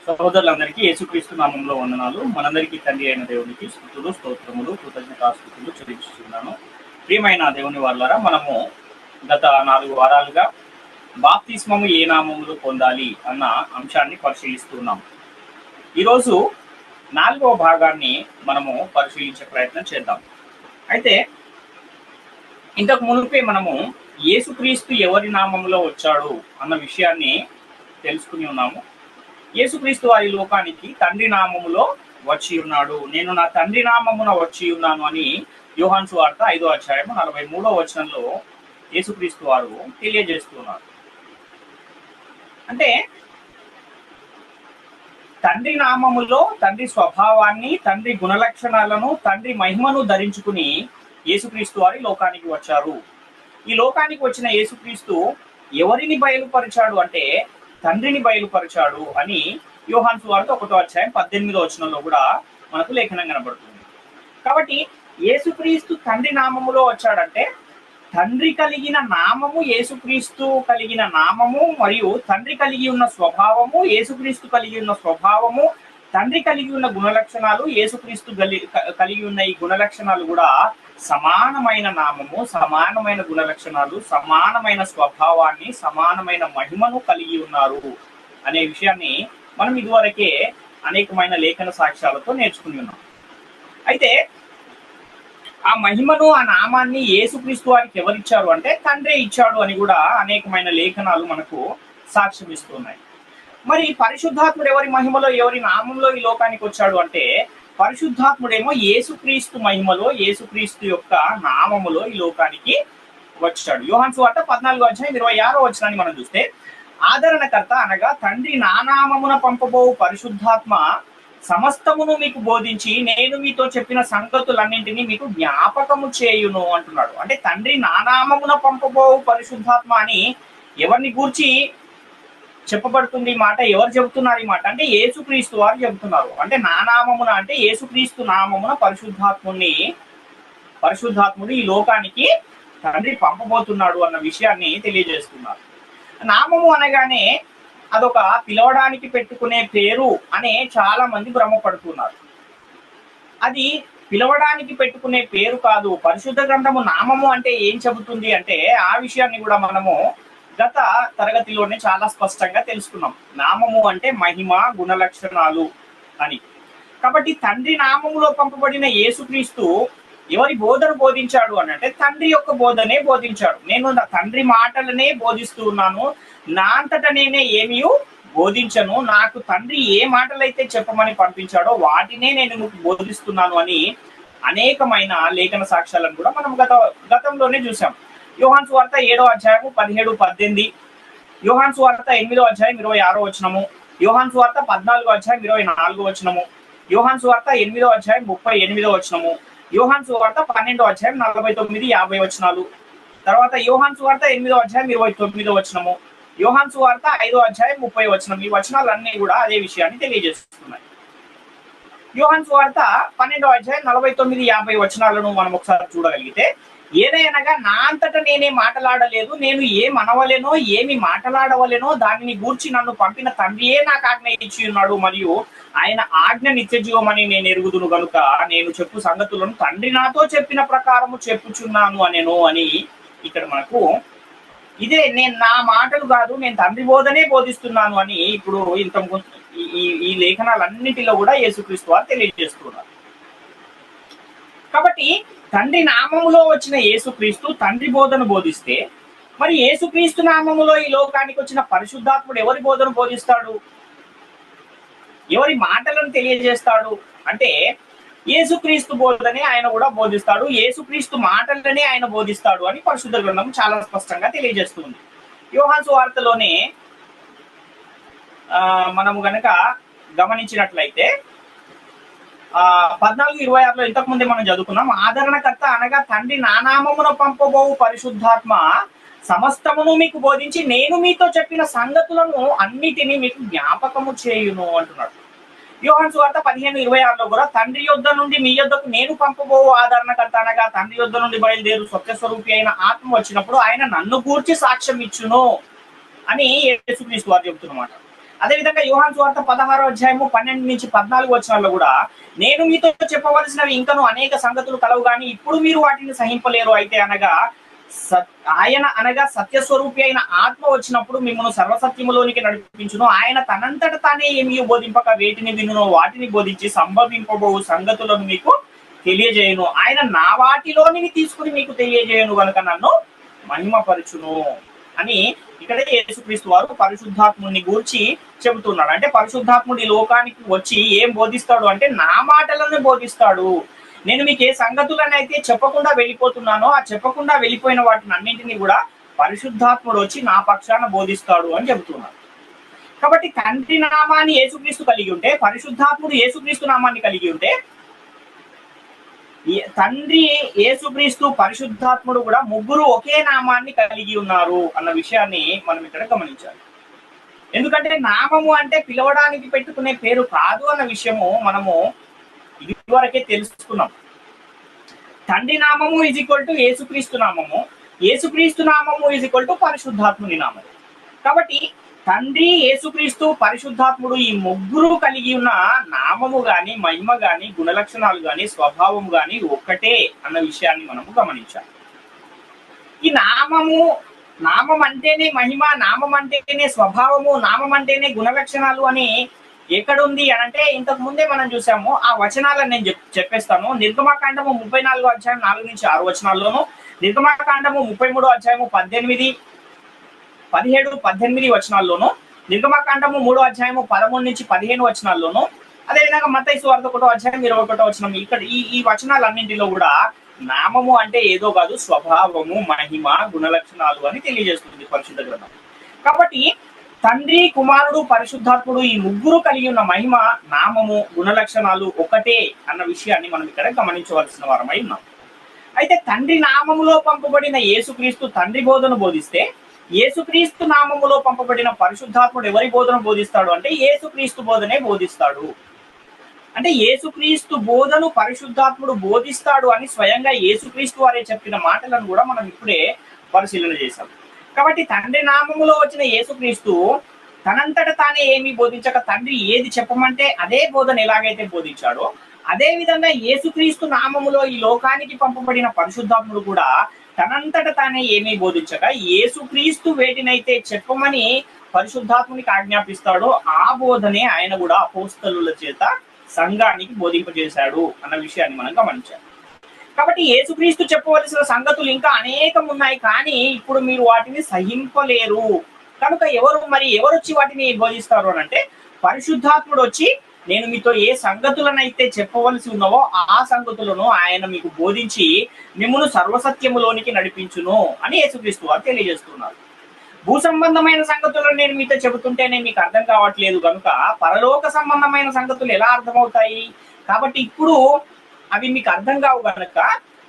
సహోదరులందరికీ యేసుక్రీస్తు నామంలో వందనాలు. మనందరికీ తండ్రి అయిన దేవునికి స్తుతులు, స్తోత్రములు, కృతజ్ఞతాస్తుతులు చెల్లిస్తున్నాను. ప్రియమైన దేవుని వాళ్ళారా, మనము గత 4 వారాలుగా బాప్తిస్మము ఏ నామములో పొందాలి అన్న అంశాన్ని పరిశీలిస్తున్నాం. ఈరోజు 4వ భాగాన్ని మనము పరిశీలించే ప్రయత్నం చేద్దాం. అయితే ఇంతకు మునుపే మనము యేసుక్రీస్తు ఎవరి నామంలో వచ్చాడు అన్న విషయాన్ని తెలుసుకుని ఉన్నాము. యేసుక్రీస్తు వారి లోకానికి తండ్రి నామములో వచ్చి ఉన్నాడు. నేను నా తండ్రి నామమున వచ్చి ఉన్నాను అని యోహాను సువార్త 5వ అధ్యాయం 43వ వచనంలో యేసుక్రీస్తు వారు తెలియజేస్తున్నారు. అంటే తండ్రి నామములో తండ్రి స్వభావాన్ని, తండ్రి గుణలక్షణాలను, తండ్రి మహిమను ధరించుకుని యేసుక్రీస్తు వారి లోకానికి వచ్చారు. ఈ లోకానికి వచ్చిన యేసుక్రీస్తు ఎవరిని బయలుపరిచాడు అంటే తండ్రిని బయలుపరిచాడు అని యోహాను సువార్త 1వ అధ్యాయం 18వ వచనంలో కూడా మనకు లేఖనం కనబడుతుంది. కాబట్టి యేసుక్రీస్తు తండ్రి నామములో వచ్చాడంటే తండ్రి కలిగిన నామము, యేసుక్రీస్తు కలిగిన నామము, మరియు తండ్రి కలిగి ఉన్న స్వభావము, యేసుక్రీస్తు కలిగి ఉన్న స్వభావము, తండ్రి కలిగి ఉన్న గుణలక్షణాలు, యేసుక్రీస్తు కలిగి ఉన్న ఈ గుణలక్షణాలు కూడా సమానమైన నామము, సమానమైన గుణలక్షణాలు, సమానమైన స్వభావాన్ని, సమానమైన మహిమను కలిగి ఉన్నారు అనే విషయాన్ని మనం ఇదివరకే అనేకమైన లేఖన సాక్ష్యాలతో నేర్చుకుని ఉన్నాం. అయితే ఆ మహిమను, ఆ నామాన్ని యేసుక్రీస్తు వారికి ఎవరిచ్చారు అంటే తండ్రే ఇచ్చాడు అని కూడా అనేకమైన లేఖనాలు మనకు సాక్ష్యం ఇస్తున్నాయి. మరి పరిశుద్ధాత్ముడు ఎవరి మహిమలో, ఎవరి నామంలో ఈ లోకానికి వచ్చాడు అంటే పరిశుద్ధాత్ముడేమో యేసుక్రీస్తు మహిమలో, యేసుక్రీస్తు యొక్క నామములో ఈ లోకానికి వచ్చాడు. యోహాను సువార్త 14వ అధ్యాయం 26వ వచనాన్ని మనం చూస్తే, ఆదరణకర్త అనగా తండ్రి నా నామమున పంపబోవు పరిశుద్ధాత్మ సమస్తమును మీకు బోధించి నేను మీతో చెప్పిన సంగతులన్నింటినీ మీకు జ్ఞాపకము చేయును అంటున్నాడు. అంటే తండ్రి నా నామమున పంపబోవు పరిశుద్ధాత్మ అని ఎవరిని గూర్చి చెప్పబడుతుంది ఈ మాట? ఎవరు చెబుతున్నారు ఈ మాట అంటే యేసుక్రీస్తు వారు చెబుతున్నారు. అంటే నా నామమున అంటే యేసుక్రీస్తు నామమున పరిశుద్ధాత్ముడు ఈ లోకానికి తండ్రి పంపబోతున్నాడు అన్న విషయాన్ని తెలియజేస్తున్నారు. నామము అనగానే అదొక పిలవడానికి పెట్టుకునే పేరు అనే చాలా మంది భ్రమపడుతున్నారు. అది పిలవడానికి పెట్టుకునే పేరు కాదు. పరిశుద్ధ గ్రంథము నామము అంటే ఏం చెబుతుంది అంటే ఆ విషయాన్ని కూడా మనము గత తరగతిలోనే చాలా స్పష్టంగా తెలుసుకున్నాం. నామము అంటే మహిమ, గుణలక్షణాలు అని. కాబట్టి తండ్రి నామములో పంపబడిన యేసుక్రీస్తు ఎవరి బోధన బోధించాడు అని అంటే తండ్రి యొక్క బోధనే బోధించాడు. నేను నా తండ్రి మాటలనే బోధిస్తూ ఉన్నాను, నా అంతటా నేనే ఏమీ బోధించను, నాకు తండ్రి ఏ మాటలైతే చెప్పమని పంపించాడో వాటినే నేను మీకు బోధిస్తున్నాను అని అనేకమైన లేఖన సాక్ష్యాలను కూడా మనం గతంలోనే చూసాం. యోహాను సువార్త 7వ అధ్యాయం 17, 18, యోహాను సువార్త 8వ అధ్యాయం 26వ వచనము, యోహాను సువార్త 14వ అధ్యాయం 24వ వచనము, యోహాను సువార్త 8వ అధ్యాయం 38వ వచనము, యోహాను సువార్త 12వ అధ్యాయం 49, 50 వచనాలు, తర్వాత యోహాను సువార్త 8వ అధ్యాయం 29వ వచనము, యోహాను సువార్త 5వ అధ్యాయం 30వ వచనం. ఈ వచనాలన్నీ కూడా అదే విషయాన్ని తెలియజేస్తున్నాయి. యోహాను సువార్త 12వ అధ్యాయం 49, 50 వచనాలను మనం ఒకసారి చూడగలిగితే, ఏదైనగా నా అంతటా నేనే మాట్లాడలేదు, నేను ఏం అనవలేనో ఏమి మాట్లాడవలేనో దానిని గూర్చి నన్ను పంపిన తండ్రియే నాకు ఆజ్ఞ ఇచ్చి ఉన్నాడు, మరియు ఆయన ఆజ్ఞ నిత్య జీవమని నేను ఎరుగుదును గనుక నేను చెప్పు సంగతులను తండ్రి నాతో చెప్పిన ప్రకారము చెప్పుచున్నాను అనేను అని ఇక్కడ మనకు ఇదే నేను నా మాటలు కాదు, నేను తండ్రి బోధనే బోధిస్తున్నాను అని ఇప్పుడు ఈ లేఖనాలన్నింటిలో కూడా యేసుక్రీస్తు వారు తెలియజేస్తున్నారు. కాబట్టి తండ్రి నామములో వచ్చిన యేసుక్రీస్తు తండ్రి బోధన బోధిస్తే, మరి యేసుక్రీస్తు నామములో ఈ లోకానికి వచ్చిన పరిశుద్ధాత్ముడు ఎవరి బోధన బోధిస్తాడు, ఎవరి మాటలను తెలియజేస్తాడు అంటే యేసుక్రీస్తు బోధనే ఆయన కూడా బోధిస్తాడు, యేసుక్రీస్తు మాటలనే ఆయన బోధిస్తాడు అని పరిశుద్ధ గ్రంథం చాలా స్పష్టంగా తెలియజేస్తుంది. యోహాను సువార్తలోనే మనము గనక గమనించినట్లయితే 14:26లో ఇంతకు ముందే మనం చదువుకున్నాం. ఆదరణకర్త అనగా తండ్రి నా నామమున పంపబోవు పరిశుద్ధాత్మ సమస్తమును మీకు బోధించి నేను మీతో చెప్పిన సంగతులను అన్నిటినీ మీకు జ్ఞాపకము చేయును అంటున్నాడు. యోహాను సువార్త 15:26లో కూడా తండ్రి యొద్ద నుండి మీ యొద్దకు నేను పంపబోవు ఆదరణకర్త అనగా తండ్రి యొద్ద నుండి బయలుదేరు సత్యస్వరూపి అయిన ఆత్మ వచ్చినప్పుడు ఆయన నన్ను గూర్చి సాక్ష్యం ఇచ్చును అని యేసుక్రీస్తు వారు చెబుతున్నమాట. అదేవిధంగా యోహాను సువార్త 16వ అధ్యాయము 12 నుంచి 14 వచనాల్లో కూడా నేను మీతో చెప్పవలసినవి ఇంకను అనేక సంగతులు కలవు గాని ఇప్పుడు మీరు వాటిని సహింపలేరు. అయితే ఆయన అనగా సత్యస్వరూపి అయిన ఆత్మ వచ్చినప్పుడు మిమ్మల్ని సర్వసత్యములోనికి నడిపించును. ఆయన తనంతట తానే ఏమీ బోధింపక వేటిని వినునో వాటిని బోధించి సంభవింపబో సంగతులను మీకు తెలియజేయను. ఆయన నా వాటిలోనివి తీసుకుని మీకు తెలియజేయను గనుక నన్ను మహిమపరచును అని ఇక్కడ యేసుక్రీస్తు వారు పరిశుద్ధాత్ముడిని గూర్చి చెబుతున్నాడు. అంటే పరిశుద్ధాత్ముడి లోకానికి వచ్చి ఏం బోధిస్తాడు అంటే నా మాటలను బోధిస్తాడు. నేను మీకు ఏ సంగతులనైతే చెప్పకుండా వెళ్ళిపోతున్నానో ఆ చెప్పకుండా వెళ్ళిపోయిన వాటిని అన్నింటినీ కూడా పరిశుద్ధాత్ముడు వచ్చి నా పక్షాన బోధిస్తాడు అని చెబుతున్నాడు. కాబట్టి తండ్రి నామాన్ని యేసుక్రీస్తు కలిగి ఉంటే, పరిశుద్ధాత్ముడు యేసుక్రీస్తు నామాన్ని కలిగి ఉంటే, తండ్రి యేసుక్రీస్తు పరిశుద్ధాత్ముడు కూడా ముగ్గురు ఒకే నామాన్ని కలిగి ఉన్నారు అన్న విషయాన్ని మనం ఇక్కడ గమనించాలి. ఎందుకంటే నామము అంటే పిలవడానికి పెట్టుకునే పేరు కాదు అన్న విషయము మనము ఇదివరకే తెలుసుకున్నాం. తండ్రి నామము ఈజ్ ఈక్వల్ టు యేసుక్రీస్తు నామము, యేసుక్రీస్తు నామము ఈజ్ ఈక్వల్ టు పరిశుద్ధాత్ముని నామము. కాబట్టి తండ్రి, యేసుక్రీస్తు, పరిశుద్ధాత్ముడు ఈ ముగ్గురు కలిగి ఉన్న నామము గాని, మహిమ గాని, గుణలక్షణాలు గాని, స్వభావం గాని ఒక్కటే అన్న విషయాన్ని మనము గమనించాలి. ఈ నామం అంటేనే మహిమ, నామం అంటేనే స్వభావము, నామం అంటేనే గుణలక్షణాలు అని ఎక్కడుంది అని అంటే ఇంతకు ముందే మనం చూసాము. ఆ వచనాలను నేను చెప్పేస్తాను. నిర్గమాకాండము 34వ అధ్యాయం 4 నుంచి 6 వచనాల్లోను, నిర్గమాకాండము 33వ అధ్యాయము 18, 17, 18 వచనాల్లోను, నిర్గమాకాండము 3వ అధ్యాయము 13 నుంచి 15 వచనాల్లోను, అదేవిధంగా మత్తయి సువార్త 1వ అధ్యాయం 21వ వచనం. ఇక్కడ ఈ వచనాలన్నింటిలో కూడా నామము అంటే ఏదో కాదు, స్వభావము, మహిమ, గుణలక్షణాలు అని తెలియజేస్తుంది పరిశుద్ధ గ్రంథం. కాబట్టి తండ్రి, కుమారుడు, పరిశుద్ధాత్ముడు ఈ ముగ్గురు కలిగి ఉన్న మహిమ, నామము, గుణలక్షణాలు ఒకటే అన్న విషయాన్ని మనం ఇక్కడ గమనించవలసిన వారమై ఉన్నాం. అయితే తండ్రి నామములో పంపబడిన యేసుక్రీస్తు తండ్రి బోధన బోధిస్తే, యేసుక్రీస్తు నామములో పంపబడిన పరిశుద్ధాత్ముడు ఎవరి బోధన బోధిస్తాడు అంటే యేసుక్రీస్తు బోధనే బోధిస్తాడు. అంటే యేసుక్రీస్తు బోధను పరిశుద్ధాత్ముడు బోధిస్తాడు అని స్వయంగా యేసుక్రీస్తు వారే చెప్పిన మాటలను కూడా మనం ఇప్పుడే పరిశీలన చేశాం. కాబట్టి తండ్రి నామములో వచ్చిన యేసుక్రీస్తు తనంతట తానే ఏమీ బోధించక తండ్రి ఏది చెప్పమంటే అదే బోధన ఎలాగైతే బోధించాడో, అదే విధంగా యేసుక్రీస్తు నామములో ఈ లోకానికి పంపబడిన పరిశుద్ధాత్ముడు కూడా తనంతట తానే ఏమీ బోధించక యేసుక్రీస్తు వేటినైతే చెప్పమని పరిశుద్ధాత్మునికి ఆజ్ఞాపిస్తాడో ఆ బోధనే ఆయన కూడా అపోస్తలుల చేత సంఘానికి బోధింపజేశాడు అన్న విషయాన్ని మనం గమనించాలి. కాబట్టి యేసుక్రీస్తు చెప్పవలసిన సంగతులు ఇంకా అనేకం ఉన్నాయి, కానీ ఇప్పుడు మీరు వాటిని సహింపలేరు. కనుక ఎవరు వచ్చి వాటిని బోధిస్తారు అని అంటే పరిశుద్ధాత్ముడు వచ్చి నేను మీతో ఏ సంగతులనైతే చెప్పవలసి ఉన్నావో ఆ సంగతులను ఆయన మీకు బోధించి మిమ్మును సర్వసత్యములోనికి నడిపించును అని యేసుక్రీస్తు వారు తెలియజేస్తున్నారు. భూ సంబంధమైన సంగతులను నేను మీతో చెబుతుంటేనే మీకు అర్థం కావట్లేదు కనుక పరలోక సంబంధమైన సంగతులు ఎలా అర్థమవుతాయి? కాబట్టి ఇప్పుడు అవి మీకు అర్థం కావు కనుక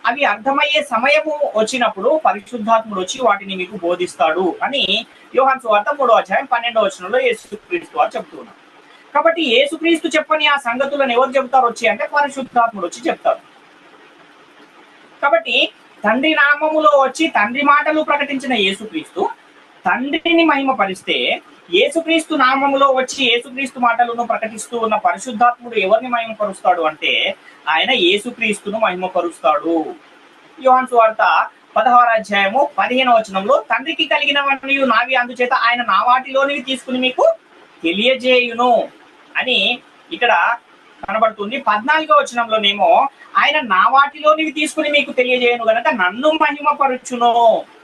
అవి అర్థమయ్యే సమయము వచ్చినప్పుడు పరిశుద్ధాత్ముడు వచ్చి వాటిని మీకు బోధిస్తాడు అని యోహాను సువార్త 3వ అధ్యాయం 12వ వచనంలో యేసుక్రీస్తు వారు చెప్తున్నారు. కాబట్టి యేసుక్రీస్తు చెప్పని ఆ సంగతులను ఎవరు చెబుతారు వచ్చి అంటే పరిశుద్ధాత్ముడు వచ్చి చెప్తారు. కాబట్టి తండ్రి నామములో వచ్చి తండ్రి మాటలు ప్రకటించిన యేసుక్రీస్తు తండ్రిని మహిమపరిస్తే, యేసుక్రీస్తు నామములో వచ్చి యేసుక్రీస్తు మాటలను ప్రకటిస్తూ ఉన్న పరిశుద్ధాత్ముడు ఎవరిని మహిమపరుస్తాడు అంటే ఆయన యేసుక్రీస్తును మహిమపరుస్తాడు. యోహాను సువార్త 16వ అధ్యాయము 15వ వచనంలో తండ్రికి కలిగినవన్నీ నావి, అందుచేత ఆయన నా వాటిలోనివి తీసుకుని మీకు తెలియజేయును అని ఇక్కడ కనబడుతుంది. 14వ వచనంలోనేమో ఆయన నా వాటిలోనివి తీసుకుని మీకు తెలియజేయను గనక నన్ను మహిమపరచును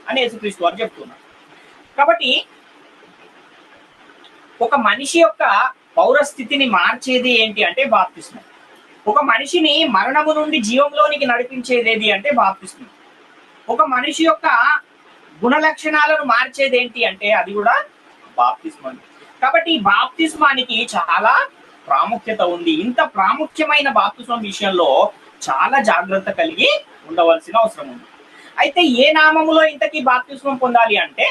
అని యేసుక్రీస్తు వారు చెప్తున్నారు. కాబట్టి ఒక మనిషి యొక్క పౌరస్థితిని మార్చేది ఏంటి అంటే బాప్తిస్మం. ఒక మనిషిని మరణము నుండి జీవంలోనికి నడిపించేది ఏది అంటే బాప్తిస్మం. ఒక మనిషి యొక్క గుణలక్షణాలను మార్చేది ఏంటి అంటే అది కూడా బాప్తిస్మం. కాబట్టి ఈ బాప్తిస్మానికి చాలా ప్రాముఖ్యత ఉంది. ఇంత ప్రాముఖ్యమైన బాప్తిస్మం విషయంలో చాలా జాగ్రత్త కలిగి ఉండవలసిన అవసరం ఉంది. అయితే ఏ నామములో ఇంతకీ బాప్తిస్మం పొందాలి అంటే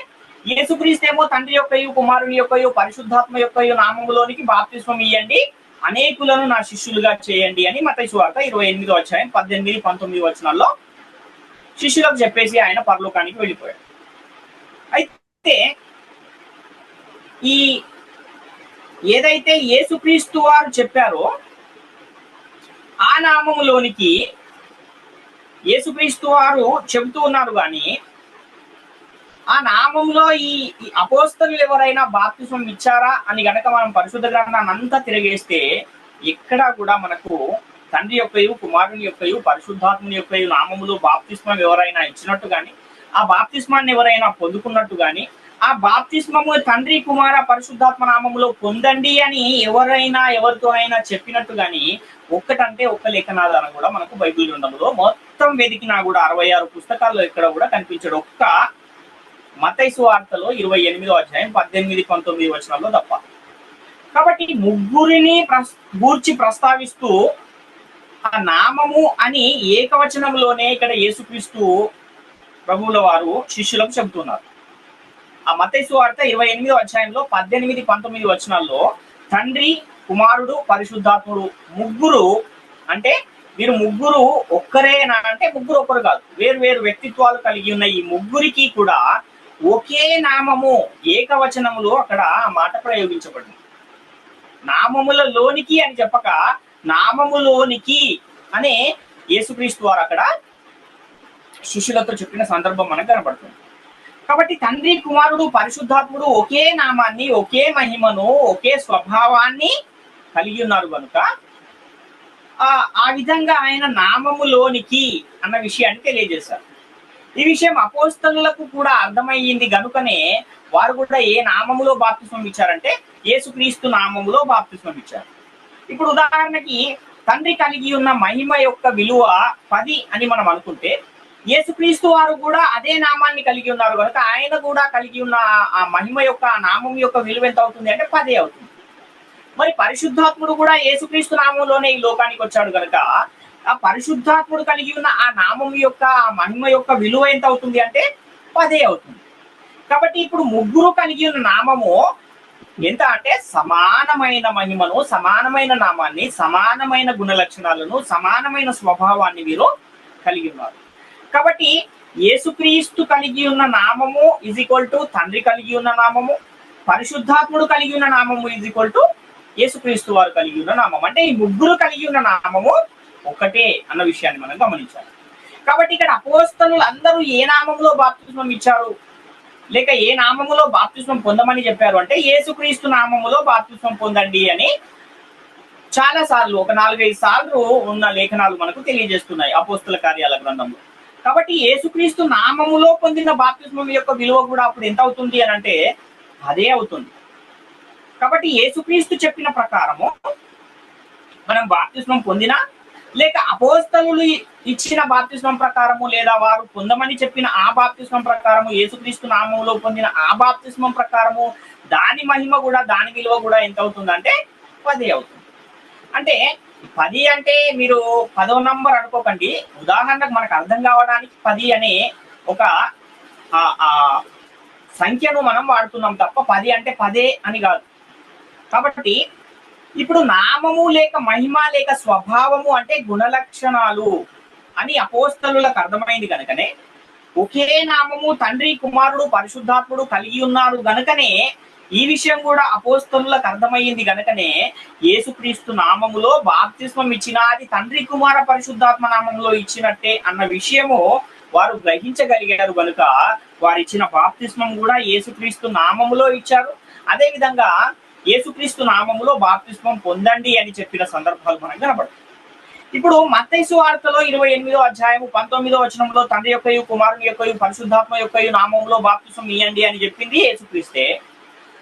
యేసుక్రీస్తు ఏమో తండ్రి యొక్కయు, కుమారుని యొక్కయు, పరిశుద్ధాత్మ యొక్కయు నామములోనికి బాప్తిస్మం ఇయ్యండి, అనేకులను నా శిష్యులుగా చేయండి అని మత్తయి సువార్త 28వ అధ్యాయం 18, 19 వచనాల్లో శిష్యులకు చెప్పేసి ఆయన పరలోకానికి వెళ్ళిపోయాడు. అయితే ఈ ఏదైతే యేసుక్రీస్తు వారు చెప్పారో ఆ నామములోనికి యేసుక్రీస్తు వారు చెబుతూ ఉన్నారు. కానీ ఆ నామంలో ఈ అపోస్తలులు ఎవరైనా బాప్తిస్మం ఇచ్చారా అని గనక మనం పరిశుద్ధ గ్రంథాన్ని అంతా తిరిగేస్తే ఎక్కడా కూడా మనకు తండ్రి యొక్కయు కుమారుని యొక్కయు పరిశుద్ధాత్ముని యొక్కయు నామములో బాప్తిస్మం ఎవరైనా ఇచ్చినట్టు కానీ, ఆ బాప్తిస్మాన్ని ఎవరైనా పొందుకున్నట్టు కానీ, ఆ బాప్తిస్మము తండ్రి కుమార పరిశుద్ధాత్మ నామములో పొందండి అని ఎవరైనా ఎవరితోనైనా చెప్పినట్టు కానీ ఒక్కటంటే ఒక్క లేఖనాధారం కూడా మనకు బైబిల్ గ్రంథంలో మొత్తం వెతికినా కూడా 66 పుస్తకాల్లో ఎక్కడ కూడా కనిపించడు. ఒక్క మత్తయి సువార్తలో 28వ అధ్యాయం 18, 19 వచనాల్లో తప్ప. కాబట్టి ముగ్గురిని గూర్చి ప్రస్తావిస్తూ ఆ నామము అని ఏకవచనంలోనే ఇక్కడ యేసుక్రీస్తు ప్రభువుల వారు శిష్యులకు చెబుతున్నారు. ఆ మత్తయి సువార్త 28వ అధ్యాయంలో 18, 19 వచనాల్లో తండ్రి, కుమారుడు, పరిశుద్ధాత్ముడు ముగ్గురు అంటే వీరు ముగ్గురు ఒక్కరేనా అంటే ముగ్గురు ఒక్కరు కాదు, వేరు వేరు వ్యక్తిత్వాలు కలిగి ఉన్న ఈ ముగ్గురికి కూడా ఒకే నామము ఏకవచనములో అక్కడ మాట ప్రయోగించబడింది. నామములలోనికి అని చెప్పక నామములోనికి అనే యేసుక్రీస్తు వారు అక్కడ శిష్యులతో చెప్పిన సందర్భం మనకు కనబడుతుంది. కాబట్టి తండ్రి, కుమారుడు, పరిశుద్ధాత్ముడు ఒకే నామాన్ని, ఒకే మహిమను, ఒకే స్వభావాన్ని కలిగి ఉన్నారు కనుక ఆ విధంగా ఆయన నామములోనికి అన్న విషయాన్ని తెలియజేశారు. ఈ విషయం అపోస్తలులకు కూడా అర్థమయ్యింది గనుకనే వారు కూడా ఏ నామములో బాప్తిస్మం ఇచ్చారంటే యేసుక్రీస్తు నామములో బాప్తిస్మం ఇచ్చారు. ఇప్పుడు ఉదాహరణకి తండ్రి కలిగి ఉన్న మహిమ యొక్క విలువ 10 అని మనం అనుకుంటే, యేసుక్రీస్తు వారు కూడా అదే నామాన్ని కలిగి ఉన్నారు కనుక ఆయన కూడా కలిగి ఉన్న ఆ మహిమ యొక్క ఆ నామం యొక్క విలువ ఎంత అవుతుంది అంటే 10 అవుతుంది. మరి పరిశుద్ధాత్ముడు కూడా యేసుక్రీస్తు నామంలోనే ఈ లోకానికి వచ్చాడు కనుక ఆ పరిశుద్ధాత్ముడు కలిగి ఉన్న ఆ నామం యొక్క ఆ మహిమ యొక్క విలువ ఎంత అవుతుంది అంటే 10 అవుతుంది. కాబట్టి ఇప్పుడు ముగ్గురు కలిగి ఉన్న నామము ఎంత అంటే సమానమైన మహిమను, సమానమైన నామాన్ని, సమానమైన గుణ లక్షణాలను, సమానమైన స్వభావాన్ని వీరు కలిగి ఉన్నారు. కాబట్టి యేసుక్రీస్తు కలిగి ఉన్న నామము ఈజ్ ఈక్వల్ టు తండ్రి కలిగి ఉన్న నామము, పరిశుద్ధాత్ముడు కలిగి ఉన్న నామము ఈజ్ ఈక్వల్ టు యేసుక్రీస్తు వారు కలిగి ఉన్న నామం. అంటే ఈ ముగ్గురు కలిగి ఉన్న నామము ఒకటే అన్న విషయాన్ని మనం గమనించాలి. కాబట్టి ఇక్కడ అపోస్తలులు అందరూ ఏ నామంలో బాప్తిస్మం ఇచ్చారు, లేక ఏ నామములో బాప్తిస్మం పొందమని చెప్పారు అంటే యేసుక్రీస్తు నామములో బాప్తిస్మం పొందండి అని చాలా సార్లు, ఒక 4-5 సార్లు ఉన్న లేఖనాలు మనకు తెలియజేస్తున్నాయి అపోస్తల కార్యాల గ్రంథంలో. కాబట్టి యేసుక్రీస్తు నామములో పొందిన బాప్తిస్మం యొక్క విలువ కూడా అప్పుడు ఎంత అవుతుంది అని అంటే అదే అవుతుంది. కాబట్టి యేసుక్రీస్తు చెప్పిన ప్రకారము మనం బాప్తిస్మం పొందినా, లేక అపోస్తలులు ఇచ్చిన బాప్తిస్మం ప్రకారము, లేదా వారు పొందమని చెప్పిన ఆ బాప్తిస్మం ప్రకారము, యేసుక్రీస్తు నామంలో పొందిన ఆ బాప్తిస్మం ప్రకారము దాని మహిమ కూడా, దాని విలువ కూడా ఎంత అవుతుందంటే 10 అవుతుంది. అంటే 10 అంటే మీరు 10వ నంబర్ అనుకోకండి. ఉదాహరణకు మనకు అర్థం కావడానికి 10 అనే ఒక సంఖ్యను మనం వాడుతున్నాం తప్ప 10 అంటే 10 అని కాదు. కాబట్టి ఇప్పుడు నామము లేక మహిమ లేక స్వభావము అంటే గుణలక్షణాలు అని అపోస్తలులకు అర్థమైంది కనుకనే ఒకే నామము తండ్రి, కుమారుడు, పరిశుద్ధాత్ముడు కలిగి ఉన్నారు గనుకనే ఈ విషయం కూడా అపోస్తలులకు అర్థమయ్యింది గనుకనే యేసుక్రీస్తు నామములో బాప్తిస్మం ఇచ్చిన అది తండ్రి, కుమార, పరిశుద్ధాత్మ నామంలో ఇచ్చినట్టే అన్న విషయము వారు గ్రహించగలిగారు కనుక వారు ఇచ్చిన బాప్తిస్మం కూడా యేసుక్రీస్తు నామములో ఇచ్చారు. అదే విధంగా యేసుక్రీస్తు నామములో బాప్తిస్మం పొందండి అని చెప్పిన సందర్భాలు మనకు కనబడతాయి. ఇప్పుడు మత్తయి సువార్తలో 28వ అధ్యాయము 19వ వచనంలో తండ్రి యొక్కయు, కుమారుని యొక్కయు, పరిశుద్ధాత్మ యొక్కయు నామములో బాప్తిస్మం ఇయ్యండి అని చెప్పింది యేసుక్రీస్తే.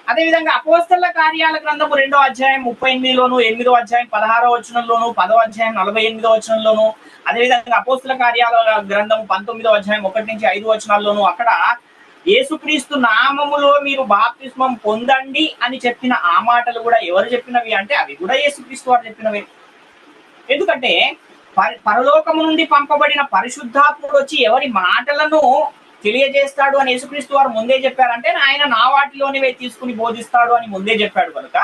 అదేవిధంగా అపోస్తల కార్యాల గ్రంథము 2వ అధ్యాయం 38లోను, 8వ అధ్యాయం 16వ వచనంలోను, 10వ అధ్యాయం 48వ వచనంలోను, అదేవిధంగా అపోస్తల కార్యాల గ్రంథము 19వ అధ్యాయం 1 నుంచి 5 వచనాల్లోను అక్కడ యేసుక్రీస్తు నామములో మీరు బాప్తిస్మం పొందండి అని చెప్పిన ఆ మాటలు కూడా ఎవరు చెప్పినవి అంటే అవి కూడా యేసుక్రీస్తు వారు చెప్పినవే. ఎందుకంటే పరలోకము నుండి పంపబడిన పరిశుద్ధాత్ముడు వచ్చి ఎవరి మాటలను తెలియజేస్తాడు అని యేసుక్రీస్తు వారు ముందే చెప్పారంటే ఆయన నా వాటిలోనివే తీసుకుని బోధిస్తాడు అని ముందే చెప్పాడు కనుక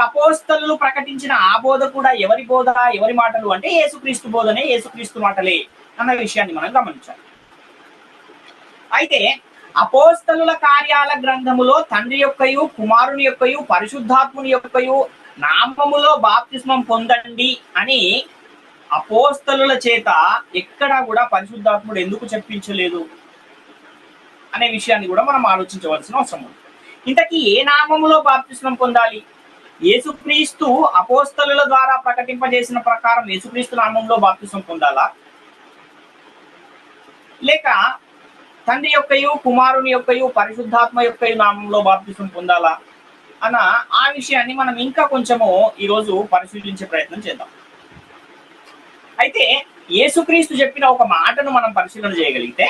అపోస్తలులు ప్రకటించిన ఆ బోధ కూడా ఎవరి బోధ, ఎవరి మాటలు అంటే యేసుక్రీస్తు బోధనే, యేసుక్రీస్తు మాటలే అన్న విషయాన్ని మనం గమనించాలి. అయితే అపోస్తలుల కార్యాల గ్రంథములో తండ్రి యొక్కయు కుమారుని యొక్కయు పరిశుద్ధాత్ముని యొక్కయు నామములో బాప్తిస్మం పొందండి అని అపోస్తలుల చేత ఎక్కడా కూడా పరిశుద్ధాత్ముడు ఎందుకు చెప్పించలేదు అనే విషయాన్ని కూడా మనం ఆలోచించవలసిన అవసరం ఉంది. ఇంతకీ ఏ నామములో బాప్తిస్మం పొందాలి? యేసుక్రీస్తు అపోస్తలుల ద్వారా ప్రకటింపజేసిన ప్రకారం యేసుక్రీస్తు నామంలో బాప్తిస్మం పొందాలా, లేక తండ్రి యొక్కయు కుమారుని యొక్కయు పరిశుద్ధాత్మ యొక్కయు నామంలో బాప్తిస్మం పొందాలా అన్న ఆ విషయాన్ని మనం ఇంకా కొంచెము ఈరోజు పరిశీలించే ప్రయత్నం చేద్దాం. అయితే యేసుక్రీస్తు చెప్పిన ఒక మాటను మనం పరిశీలన చేయగలిగితే,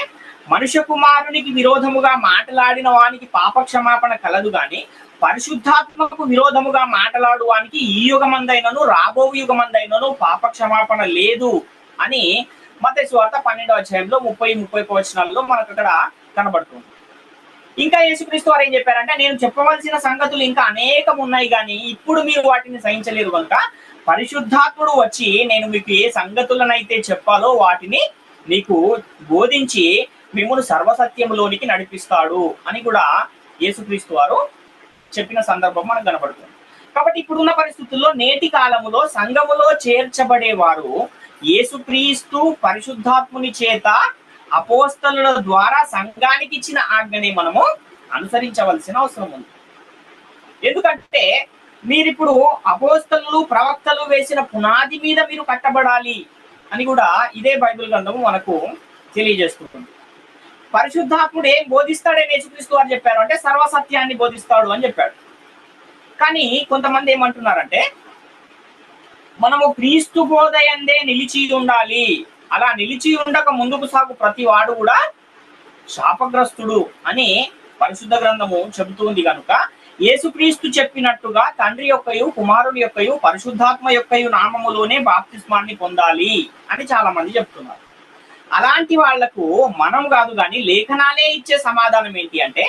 మనుష్య కుమారునికి విరోధముగా మాట్లాడిన వానికి పాపక్షమాపణ కలదు గాని పరిశుద్ధాత్మకు విరోధముగా మాట్లాడు వానికి ఈ యుగమందైనను రాబో యుగమందైనను పాపక్షమాపణ లేదు అని మత్తయి సువార్త 12వ అధ్యాయంలో 30-31 వచనాల్లో మనకు అక్కడ కనబడుతుంది. ఇంకా యేసుక్రీస్తు వారు ఏం చెప్పారంటే, నేను చెప్పవలసిన సంగతులు ఇంకా అనేకం ఉన్నాయి కానీ ఇప్పుడు మీరు వాటిని సహించలేరు కనుక పరిశుద్ధాత్ముడు వచ్చి నేను మీకు ఏ సంగతులనైతే చెప్పాలో వాటిని మీకు బోధించి మిమ్మల్ని సర్వసత్యంలోనికి నడిపిస్తాడు అని కూడా యేసుక్రీస్తు వారు చెప్పిన సందర్భం మనకు కనబడుతుంది. కాబట్టి ఇప్పుడున్న పరిస్థితుల్లో నేటి కాలములో సంఘములో చేర్చబడేవారు యేసుక్రీస్తు పరిశుద్ధాత్ముని చేత అపోస్తలుల ద్వారా సంఘానికి ఇచ్చిన ఆజ్ఞని మనము అనుసరించవలసిన అవసరం ఉంది. ఎందుకంటే మీరిప్పుడు అపోస్తలు ప్రవక్తలు వేసిన పునాది మీద మీరు కట్టబడాలి అని కూడా ఇదే బైబిల్ గ్రంథము మనకు తెలియజేస్తుంది. పరిశుద్ధాత్ముడు ఏం బోధిస్తాడని యేసుక్రీస్తు వారు చెప్పారు అంటే సర్వసత్యాన్ని బోధిస్తాడు అని చెప్పాడు. కానీ కొంతమంది ఏమంటున్నారంటే, మనము క్రీస్తు బోధయందే నిలిచి ఉండాలి, అలా నిలిచి ఉండక ముందుకు సాగు ప్రతి వాడు కూడా శాపగ్రస్తుడు అని పరిశుద్ధ గ్రంథము చెబుతుంది కనుక యేసుక్రీస్తు చెప్పినట్టుగా తండ్రి యొక్కయు కుమారుని యొక్కయు పరిశుద్ధాత్మ యొక్కయు నామములోనే బాప్తిస్మాన్ని పొందాలి అని చాలా మంది చెప్తున్నారు. అలాంటి వాళ్లకు మనం కాదు కానీ లేఖనాలే ఇచ్చే సమాధానం ఏంటి అంటే,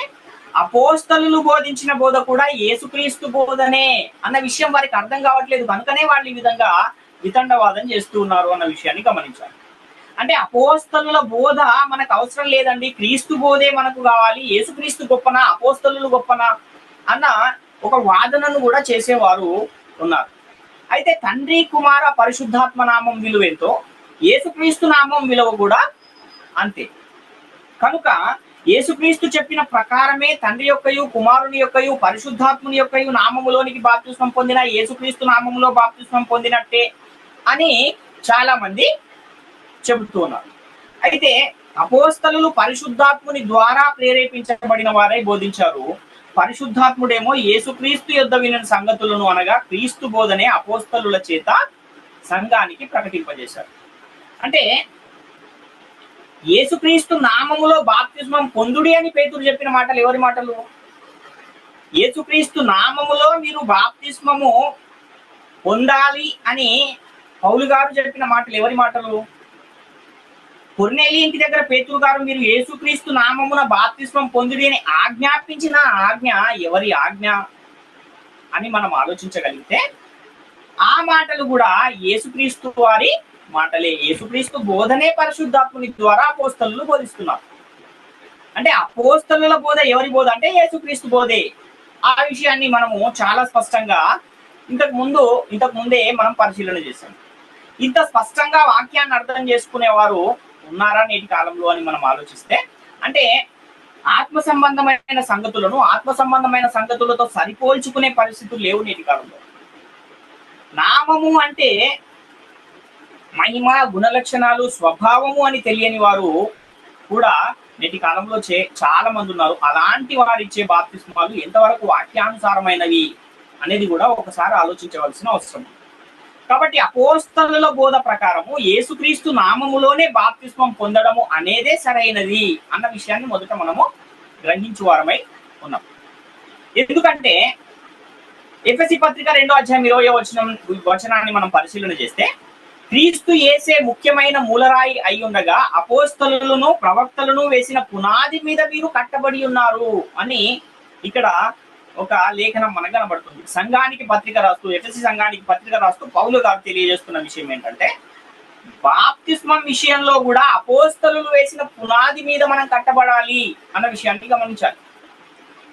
అపోస్తలులు బోధించిన బోధ కూడా యేసుక్రీస్తు బోధనే అన్న విషయం వారికి అర్థం కావట్లేదు కనుకనే వాళ్ళు ఈ విధంగా వితండవాదం చేస్తూ ఉన్నారు అన్న విషయాన్ని గమనించాలి. అంటే అపోస్తలుల బోధ మనకు అవసరం లేదండి, క్రీస్తు బోధే మనకు కావాలి, యేసుక్రీస్తు గొప్పనా అపోస్తలులు గొప్పనా అన్న ఒక వాదనను కూడా చేసేవారు ఉన్నారు. అయితే తండ్రి కుమార పరిశుద్ధాత్మ నామం విలువ ఎంతో యేసుక్రీస్తు నామం విలువ కూడా అంతే. కనుక యేసుక్రీస్తు చెప్పిన ప్రకారమే తండ్రి యొక్కయు కుమారుని యొక్కయు పరిశుద్ధాత్ముని యొక్కయు నామములోనికి బాప్తిస్మం పొందిన యేసుక్రీస్తు నామములో బాప్తిస్మం పొందినట్టే అని చాలా మంది చెబుతున్నారు. అయితే అపోస్తలులు పరిశుద్ధాత్ముని ద్వారా ప్రేరేపించబడిన వారై బోధించారు, పరిశుద్ధాత్ముడేమో యేసుక్రీస్తు యొద్ద వినిన సంగతులను అనగా క్రీస్తు బోధనే అపోస్తలుల చేత సంఘానికి ప్రకటింపజేశారు. అంటే యేసుక్రీస్తు నామములో బాప్తిస్మం పొందుడి అని పేతురు చెప్పిన మాటలు ఎవరి మాటలు? యేసుక్రీస్తు నామములో మీరు బాప్తిస్మము పొందాలి అని పౌలు గారు చెప్పిన మాటలు ఎవరి మాటలు? కొర్నేలి ఇంటి దగ్గర పేతురు గారు మీరు యేసుక్రీస్తు నామమున బాప్తిస్మం పొందుడి అని ఆజ్ఞాపించిన ఆజ్ఞ ఎవరి ఆజ్ఞ అని మనం ఆలోచించగలిగితే ఆ మాటలు కూడా యేసుక్రీస్తు వారి మాటలే. యేసుక్రీస్తు బోధనే పరిశుద్ధాత్ముని ద్వారా అపోస్తలులు బోధిస్తున్నారు. అంటే అపోస్తలుల బోధ ఎవరి బోధ అంటే యేసుక్రీస్తు బోధే. ఆ విషయాన్ని మనము చాలా స్పష్టంగా ఇంతకు ముందే మనం పరిశీలన చేశాం. ఇంత స్పష్టంగా వాక్యాన్ని అర్థం చేసుకునేవారు ఉన్నారా నేటి కాలంలో అని మనం ఆలోచిస్తే, అంటే ఆత్మ సంబంధమైన సంగతులతో సరిపోల్చుకునే పరిస్థితులు లేవు నేటి కాలంలో. నామము అంటే మహిమ, గుణలక్షణాలు, స్వభావము అని తెలియని వారు కూడా నేటి కాలంలో చాలా మంది ఉన్నారు. అలాంటి వారు ఇచ్చే బాప్తిస్మాలు ఎంతవరకు వాక్యానుసారమైనవి అనేది కూడా ఒకసారి ఆలోచించవలసిన అవసరం. కాబట్టి అపోస్తలుల బోధ ప్రకారము యేసుక్రీస్తు నామములోనే బాప్తిస్మం పొందడము అనేదే సరైనది అన్న విషయాన్ని మొదట మనము గ్రహించు వారమై ఉన్నాం. ఎందుకంటే ఎఫెసీ పత్రిక 2వ అధ్యాయం 20వ వచనాన్ని మనం పరిశీలన చేస్తే, క్రీస్తు యేసే ముఖ్యమైన మూలరాయి అయి ఉండగా అపోస్తలులను ప్రవక్తలను వేసిన పునాది మీద మీరు కట్టబడి ఉన్నారు అని ఇక్కడ ఒక లేఖనం మనకు కనబడుతుంది. సంఘానికి పత్రిక రాస్తూ ఎఫెసీ సంఘానికి పత్రిక రాస్తూ పౌలు గారు తెలియజేస్తున్న విషయం ఏంటంటే, బాప్తిస్మం విషయంలో కూడా అపోస్తలులు వేసిన పునాది మీద మనం కట్టబడాలి అన్న విషయాన్ని గమనించాలి.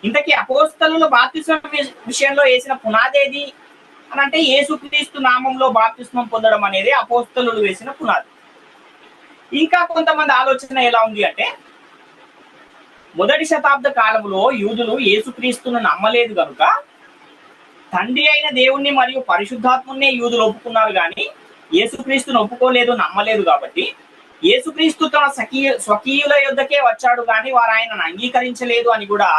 ఇంతకీ అపోస్తలులు బాప్తిస్మం విషయంలో వేసిన పునాది ఏది అని అంటే యేసుక్రీస్తు నామంలో బాప్తిస్మం పొందడం అనేది అపోస్తలులు వేసిన పునాది. ఇంకా కొంతమంది ఆలోచన ఎలా ఉంది అంటే, మొదటి శతాబ్ద కాలంలో యూదులు యేసుక్రీస్తును నమ్మలేదు కనుక తండ్రి అయిన దేవుణ్ణి మరియు పరిశుద్ధాత్మునే యూదులు ఒప్పుకున్నారు, కానీ యేసుక్రీస్తును ఒప్పుకోలేదు, నమ్మలేదు. కాబట్టి యేసుక్రీస్తు తన స్వకీయుల యొద్దకే వచ్చాడు కానీ వారు ఆయనను అంగీకరించలేదు అని కూడా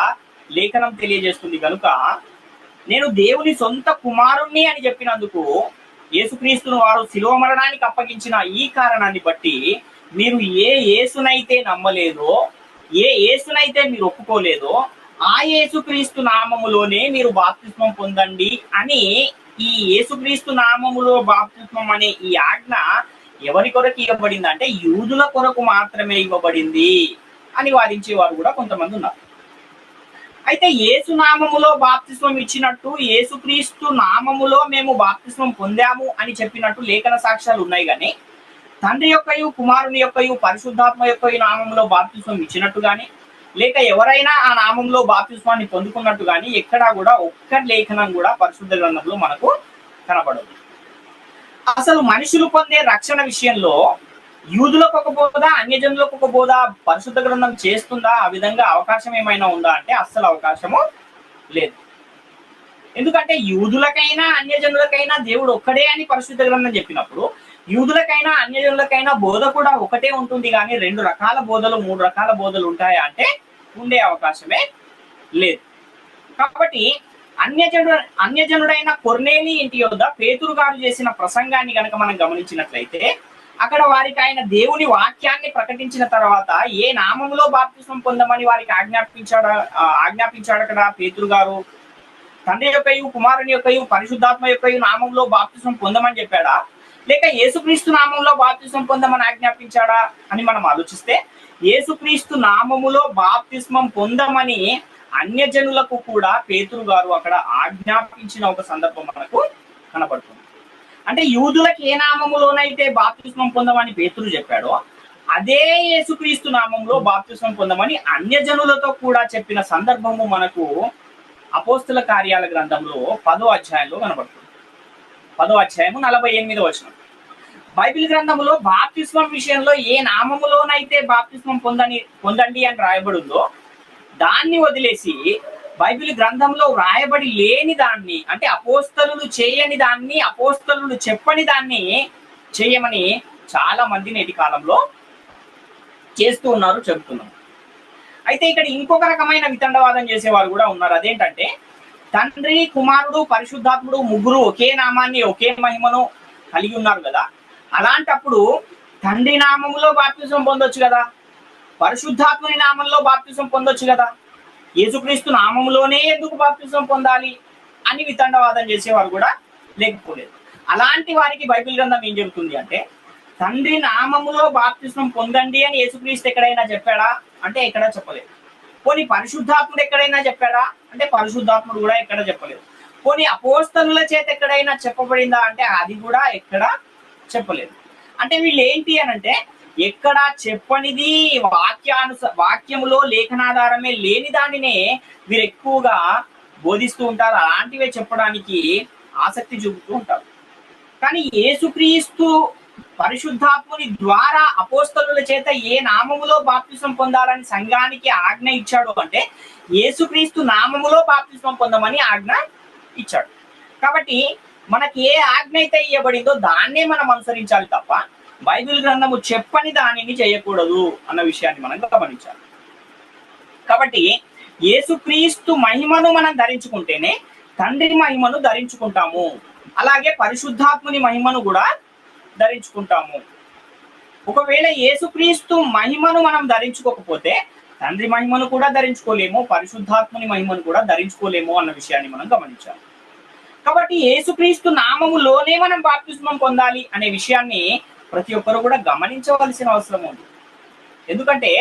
లేఖనం తెలియజేస్తుంది. కనుక నేను దేవుని సొంత కుమారుణ్ణి అని చెప్పినందుకు యేసుక్రీస్తును వారు శిలువ మరణానికి అప్పగించిన ఈ కారణాన్ని బట్టి మీరు ఏ యేసునైతే నమ్మలేదో, ఏ యేసునైతే మీరు ఒప్పుకోలేదో ఆ యేసుక్రీస్తు నామములోనే మీరు బాప్తిస్మం పొందండి అని, ఈ యేసుక్రీస్తు నామములో బాప్తిస్మం అనే ఈ ఆజ్ఞ ఎవరి కొరకు ఇవ్వబడింది అంటే యూదుల కొరకు మాత్రమే ఇవ్వబడింది అని వాదించేవారు కూడా కొంతమంది ఉన్నారు. అయితే యేసు నామములో బాప్తిస్మం ఇచ్చినట్టు యేసుక్రీస్తు నామములో మేము బాప్తిస్మం పొందాము అని చెప్పినట్టు లేఖన సాక్ష్యాలు ఉన్నాయి, కానీ తండ్రి యొక్కయు కుమారుని యొక్కయు పరిశుద్ధాత్మ యొక్క నామంలో బాప్తిస్మం ఇచ్చినట్టు కానీ లేక ఎవరైనా ఆ నామంలో బాప్తిస్మాన్ని పొందుకున్నట్టు కానీ ఎక్కడా కూడా ఒక్క లేఖనం కూడా పరిశుద్ధ గ్రంథంలో మనకు కనపడదు. అసలు మనుషులు పొందే రక్షణ విషయంలో యూదులకు ఒక బోధ, అన్యజనులకు ఒక బోధ పరిశుద్ధ గ్రంథం చేస్తుందా? ఆ విధంగా అవకాశం ఏమైనా ఉందా అంటే అస్సలు అవకాశము లేదు. ఎందుకంటే యూదులకైనా అన్యజనులకైనా దేవుడు ఒక్కడే అని పరిశుద్ధ గ్రంథం చెప్పినప్పుడు యూదులకైనా అన్యజనులకైనా బోధ కూడా ఒకటే ఉంటుంది, కానీ 2 రకాల బోధలు 3 రకాల బోధలు ఉంటాయా అంటే ఉండే అవకాశమే లేదు. కాబట్టి అన్యజనుడైన కొర్నేలి ఇంటి యొద్ద పేతురు గారు చేసిన ప్రసంగాన్ని కనుక మనం గమనించినట్లయితే అక్కడ వారికి ఆయన దేవుని వాక్యాన్ని ప్రకటించిన తర్వాత ఏ నామంలో బాప్తిస్మం పొందమని వారికి ఆజ్ఞాపించాడు అక్కడ పేతురు గారు? తండ్రి యొక్కయు కుమారుని యొక్కయు పరిశుద్ధాత్మ యొక్కయు నామంలో బాప్తిస్మం పొందమని చెప్పాడా, లేక యేసుక్రీస్తు నామంలో బాప్తిస్మం పొందమని ఆజ్ఞాపించాడా అని మనం ఆలోచిస్తే యేసుక్రీస్తు నామములో బాప్తిస్మం పొందమని అన్యజనులకు కూడా పేతురు గారు అక్కడ ఆజ్ఞాపించిన ఒక సందర్భం మనకు కనబడుతుంది. అంటే యూదులకు ఏ నామములోనైతే బాప్తిస్మం పొందమని పేతురు చెప్పాడో అదే యేసుక్రీస్తు నామంలో బాప్తిస్మం పొందమని అన్యజనులతో కూడా చెప్పిన సందర్భము మనకు అపోస్తుల కార్యాల గ్రంథంలో 10వ అధ్యాయంలో కనబడుతుంది. 10వ అధ్యాయము 48వ వచనం. బైబిల్ గ్రంథంలో బాప్తిస్మం విషయంలో ఏ నామములోనైతే బాప్తిస్మం పొందండి అని రాయబడిందో దాన్ని వదిలేసి బైబిల్ గ్రంథంలో వ్రాయబడి లేని దాన్ని, అంటే అపోస్తలులు చేయని దాన్ని, అపోస్తలులు చెప్పని దాన్ని చేయమని చాలా మంది నేటి కాలంలో చేస్తూ ఉన్నారు, చెబుతున్నారు. అయితే ఇక్కడ ఇంకొక రకమైన వితండవాదం చేసేవారు కూడా ఉన్నారు. అదేంటంటే తండ్రి కుమారుడు పరిశుద్ధాత్ముడు ముగ్గురు ఒకే నామాన్ని ఒకే మహిమను కలిగి ఉన్నారు కదా, అలాంటప్పుడు తండ్రి నామములో బాప్తిజం పొందొచ్చు కదా, పరిశుద్ధాత్ముని నామంలో బాప్తిజం పొందొచ్చు కదా, యేసుక్రీస్తు నామంలోనే ఎందుకు బాప్తిజం పొందాలి అని వితండవాదం చేసేవారు కూడా లేకపోలేదు. అలాంటి వారికి బైబిల్ గ్రంథం ఏం చెబుతుంది అంటే తండ్రి నామములో బాప్తిజం పొందండి అని యేసుక్రీస్తు ఎక్కడైనా చెప్పాడా అంటే ఎక్కడా చెప్పలేదు. పోనీ పరిశుద్ధాత్ముడు ఎక్కడైనా చెప్పాడా అంటే పరిశుద్ధాత్ముడు కూడా ఎక్కడ చెప్పలేదు. పోనీ అపోస్తలుల చేత ఎక్కడైనా చెప్పబడిందా అంటే అది కూడా ఎక్కడ చెప్పలేదు. అంటే వీళ్ళు ఏంటి అని అంటే ఎక్కడా చెప్పనిది, వాక్యములో లేఖనాధారమే లేని దానినే వీరు ఎక్కువగా బోధిస్తూ ఉంటారు, అలాంటివే చెప్పడానికి ఆసక్తి చూపుతూ ఉంటారు. కానీ యేసుక్రీస్తు పరిశుద్ధాత్ముని ద్వారా అపోస్తలుల చేత ఏ నామములో బాప్తిస్మం పొందాలని సంఘానికి ఆజ్ఞ ఇచ్చాడు అంటే యేసుక్రీస్తు నామములో బాప్తిస్మం పొందమని ఆజ్ఞ ఇచ్చాడు. కాబట్టి మనకి ఏ ఆజ్ఞ అయితే ఇవ్వబడిందో దాన్నే మనం అనుసరించాలి తప్ప బైబిల్ గ్రంథము చెప్పని దానిని చేయకూడదు అన్న విషయాన్ని మనం గమనించాలి. కాబట్టి యేసుక్రీస్తు మహిమను మనం ధరించుకుంటేనే తండ్రి మహిమను ధరించుకుంటాము, అలాగే పరిశుద్ధాత్ముని మహిమను కూడా ధరించుకుంటాము. ఒకవేళ యేసుక్రీస్తు మహిమను మనం ధరించుకోకపోతే తండ్రి మహిమను కూడా ధరించుకోలేము, పరిశుద్ధాత్ముని మహిమను కూడా ధరించుకోలేము అన్న విషయాన్ని మనం గమనించాలి. కాబట్టి యేసుక్రీస్తు నామములోనే మనం బాప్తిస్మం పొందాలి అనే విషయాన్ని ప్రతి ఒక్కరు కూడా గమనించవలసిన అవసరం ఉంది. ఎందుకంటే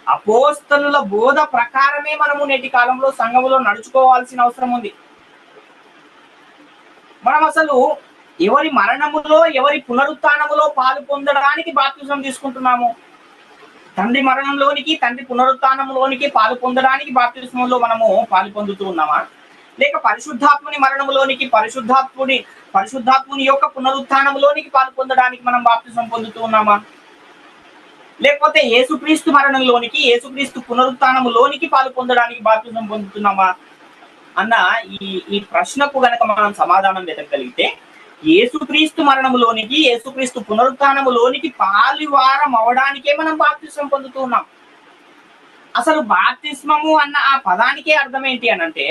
అపోస్తలుల బోధ ప్రకారమే మనము నేటి కాలంలో సంఘములో నడుచుకోవాల్సిన అవసరం ఉంది. మనం అసలు ఎవరి మరణములో ఎవరి పునరుత్థానములో పాలు పొందడానికి బాప్తిజం తీసుకుంటున్నాము? తండ్రి మరణంలోనికి తండ్రి పునరుత్థానంలోనికి పాలు పొందడానికి బాప్తిస్మంలో మనము పాలు పొందుతూ ఉన్నామా? లేక పరిశుద్ధాత్ముని మరణంలోనికి పరిశుద్ధాత్ముని యొక్క పునరుత్థానంలోనికి పాలు పొందడానికి మనం బాప్తిజం పొందుతూ ఉన్నామా? లేకపోతే యేసుక్రీస్తు మరణంలోనికి యేసుక్రీస్తు పునరుత్థానంలోనికి పాలు పొందడానికి బాప్తిజం పొందుతున్నామా అన్న ఈ ప్రశ్నకు గనక మనం సమాధానం వెతకగలిగితే యేసుక్రీస్తు మరణములోనికి యేసుక్రీస్తు పునరుత్థానములోనికి పాలివారం అవడానికే మనం బాప్తిస్మం పొందుతూ ఉన్నాం. అసలు బాప్తిస్మము అన్న ఆ పదానికే అర్థం ఏంటి అని అంటే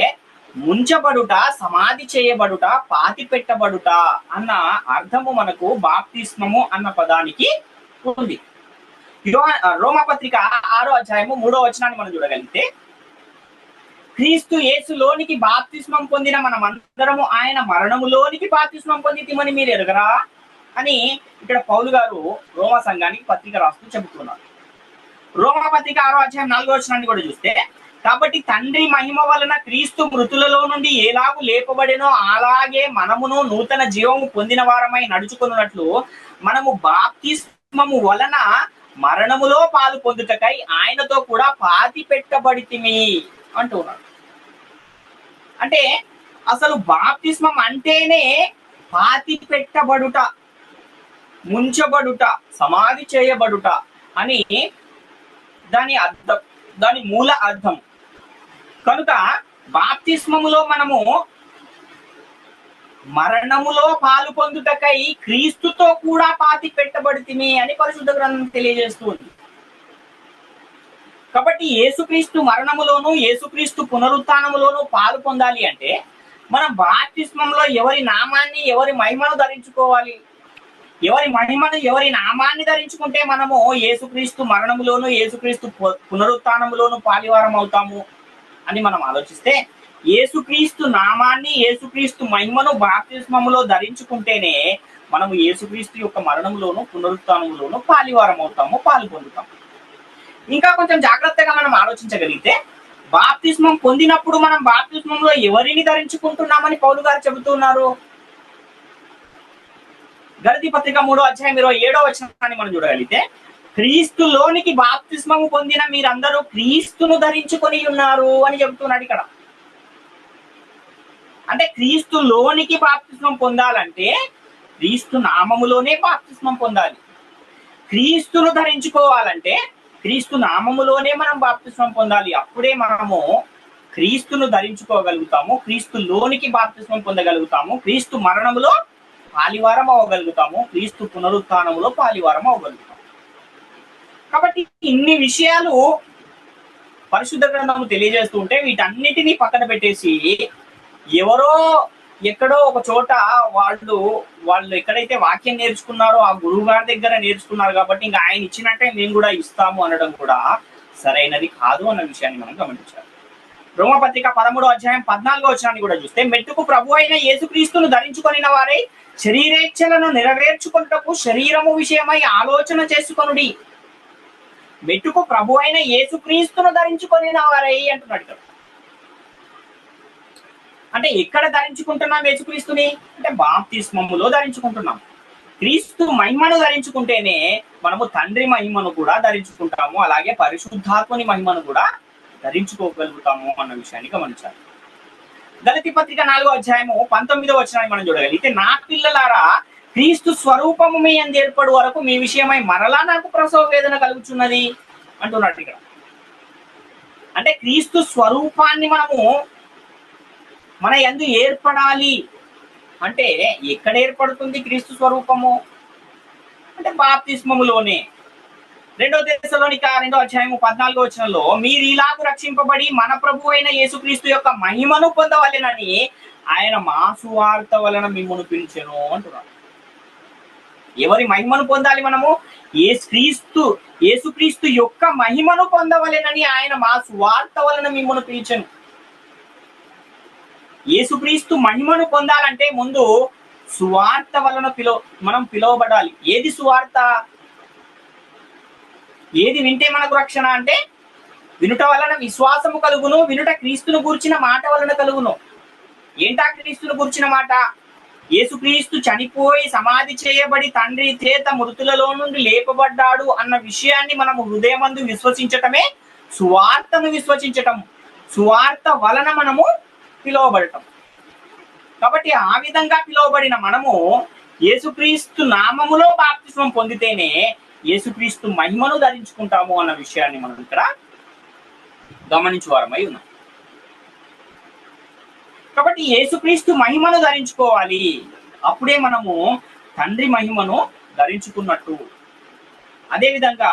ముంచబడుట, సమాధి చేయబడుట, పాతి పెట్టబడుట అన్న అర్థము మనకు బాప్తిస్మము అన్న పదానికి ఉంది. రోమపత్రిక 6వ అధ్యాయము 3వ వచనాన్ని మనం చూడగలిగితే, క్రీస్తు యేసులోనికి బాప్తిస్మం పొందిన మనం అందరము ఆయన మరణములోనికి బాప్తిస్మం పొందితిమని మీరు ఎరుగరా అని ఇక్కడ పౌలు గారు రోమ సంఘానికి పత్రిక రాస్తూ చెబుతున్నారు. రోమపత్రిక 6వ అధ్యాయం 4వ వచనాన్ని కూడా చూస్తే, కాబట్టి తండ్రి మహిమ వలన క్రీస్తు మృతులలో నుండి ఎలాగూ లేపబడినో అలాగే మనమును నూతన జీవము పొందిన వారమై నడుచుకున్నట్లు మనము బాప్తిస్మము వలన మరణములో పాలు పొందుటకై ఆయనతో కూడా పాతి పెట్టబడితిమి అంటున్నాడు. అంటే అసలు బాప్తిస్మం అంటేనే పాతి పెట్టబడుట, ముంచబడుట, సమాధి చేయబడుట అని దాని అర్థం, దాని మూల అర్థం. కనుక బాప్తిస్మములో మనము మరణములో పాలు పొందుటకై క్రీస్తుతో కూడా పాతి పెట్టబడితిమి అని పరిశుద్ధ గ్రంథం తెలియజేస్తుంది. కాబట్టి యేసుక్రీస్తు మరణములోను యేసుక్రీస్తు పునరుత్థానములోను పాలు పొందాలి అంటే మనం బాప్తిస్మంలో ఎవరి నామాన్ని ఎవరి మహిమను ధరించుకోవాలి. ఎవరి నామాన్ని ధరించుకుంటే మనము యేసుక్రీస్తు మరణములోను యేసుక్రీస్తు పునరుత్థానములోను పాలివారం అవుతాము అని మనం ఆలోచిస్తే, యేసుక్రీస్తు నామాన్ని యేసుక్రీస్తు మహిమను బాప్తిస్మములో ధరించుకుంటేనే మనము యేసుక్రీస్తు యొక్క మరణంలోను పునరుత్థానములోను పాలివారం అవుతాము, పాలు పొందుతాము. ఇంకా కొంచెం జాగ్రత్తగా మనం ఆలోచించగలిగితే, బాప్తిస్మం పొందినప్పుడు మనం బాప్తిస్మంలో ఎవరిని ధరించుకుంటున్నామని పౌలు గారు చెబుతున్నారు. గలతీ పత్రిక 3వ అధ్యాయం 27వ వచనాన్ని మనం చూడగలిగితే, క్రీస్తులోనికి బాప్తిస్మము పొందిన మీరందరూ క్రీస్తును ధరించుకొని ఉన్నారు అని చెబుతున్నాడు ఇక్కడ. అంటే క్రీస్తులోనికి బాప్తిస్మం పొందాలంటే క్రీస్తు నామములోనే బాప్తిస్మం పొందాలి. క్రీస్తును ధరించుకోవాలంటే క్రీస్తు నామములోనే మనం బాప్తిస్మం పొందాలి. అప్పుడే మనము క్రీస్తును ధరించుకోగలుగుతాము, క్రీస్తులోనికి బాప్తిస్మం పొందగలుగుతాము, క్రీస్తు మరణములో పాలివారం అవ్వగలుగుతాము, క్రీస్తు పునరుత్థానములో పాలివారం అవ్వగలుగుతాము. కాబట్టి ఇన్ని విషయాలు పరిశుద్ధ గ్రంథము తెలియజేస్తూ ఉంటే వీటన్నిటినీ పక్కన పెట్టేసి ఎవరో ఎక్కడో ఒక చోట వాళ్ళు ఎక్కడైతే వాక్యం నేర్చుకున్నారో ఆ గురువు గారి దగ్గర నేర్చుకున్నారు కాబట్టి ఇంకా ఆయన ఇచ్చినట్టే మేము కూడా ఇస్తాము అనడం కూడా సరైనది కాదు అన్న విషయాన్ని మనం గమనించాలి. రోమపత్రిక 13వ అధ్యాయం 14వ వచనాన్ని కూడా చూస్తే, మెట్టుకు ప్రభు అయిన యేసుక్రీస్తును ధరించుకొనిన వారై శరీరేచ్ఛలను నెరవేర్చుకొనుటకు శరీరము విషయమై ఆలోచన చేసుకొనుడి. మెట్టుకు ప్రభు అయిన యేసుక్రీస్తును ధరించుకొనిన వారై అంటున్నాడు కదా. అంటే ఎక్కడ ధరించుకుంటున్నాం యేసుక్రీస్తుని అంటే బాప్తిస్మములో ధరించుకుంటున్నాం. క్రీస్తు మహిమను ధరించుకుంటేనే మనము తండ్రి మహిమను కూడా ధరించుకుంటాము, అలాగే పరిశుద్ధాత్మని మహిమను కూడా ధరించుకోగలుగుతాము అన్న విషయాన్ని గమనించాలి. గలతీ పత్రిక 4వ అధ్యాయము 19వ వచనాన్ని మనం చూడగలిగితే, నా పిల్లలారా క్రీస్తు స్వరూపము మీ యందు ఏర్పడు వరకు మీ విషయమై మరలా నాకు ప్రసవ వేదన కలుగుచున్నది అంటున్నాడు ఇక్కడ. అంటే క్రీస్తు స్వరూపాన్ని మనము మన యందు ఏర్పడాలి అంటే ఎక్కడ ఏర్పడుతుంది క్రీస్తు స్వరూపము అంటే బాప్తిస్మములోనే. 2వ దశలోనిక 2వ అధ్యాయము 14వ వచనంలో, మీరు ఇలాగూ రక్షింపబడి మన ప్రభు అయిన యేసుక్రీస్తు యొక్క మహిమను పొందవలెనని ఆయన మా సువార్త వలన మిమ్మల్ని పిలిచెను అంటున్నాడు. ఎవరి మహిమను పొందాలి మనము? యేసుక్రీస్తు యొక్క మహిమను పొందవలెనని ఆయన మా సువార్త వలన మిమ్మల్ని పిలిచెను. యేసుక్రీస్తు మహిమను పొందాలంటే ముందు సువార్త వలన మనం పిలువబడాలి. ఏది సువార్త? ఏది వింటే మనకు రక్షణ అంటే వినుట వలన విశ్వాసము కలుగును, వినుట క్రీస్తును గూర్చిన మాట వలన కలుగును. ఏంటా క్రీస్తును గూర్చిన మాట? యేసుక్రీస్తు చనిపోయి సమాధి చేయబడి తండ్రి చేత మృతులలో నుండి లేపబడ్డాడు అన్న విషయాన్ని మనము హృదయమందు విశ్వసించటమే సువార్తను విశ్వసించటం. సువార్త వలన మనము పిలువబడటం. కాబట్టి ఆ విధంగా పిలువబడిన మనము యేసుక్రీస్తు నామములో బాప్తిస్మం పొందితేనే యేసుక్రీస్తు మహిమను ధరించుకుంటాము అన్న విషయాన్ని మనం ఇక్కడ గమనించువారమై ఉన్నాం. కాబట్టి యేసుక్రీస్తు మహిమను ధరించుకోవాలి, అప్పుడే మనము తండ్రి మహిమను ధరించుకున్నట్టు. అదేవిధంగా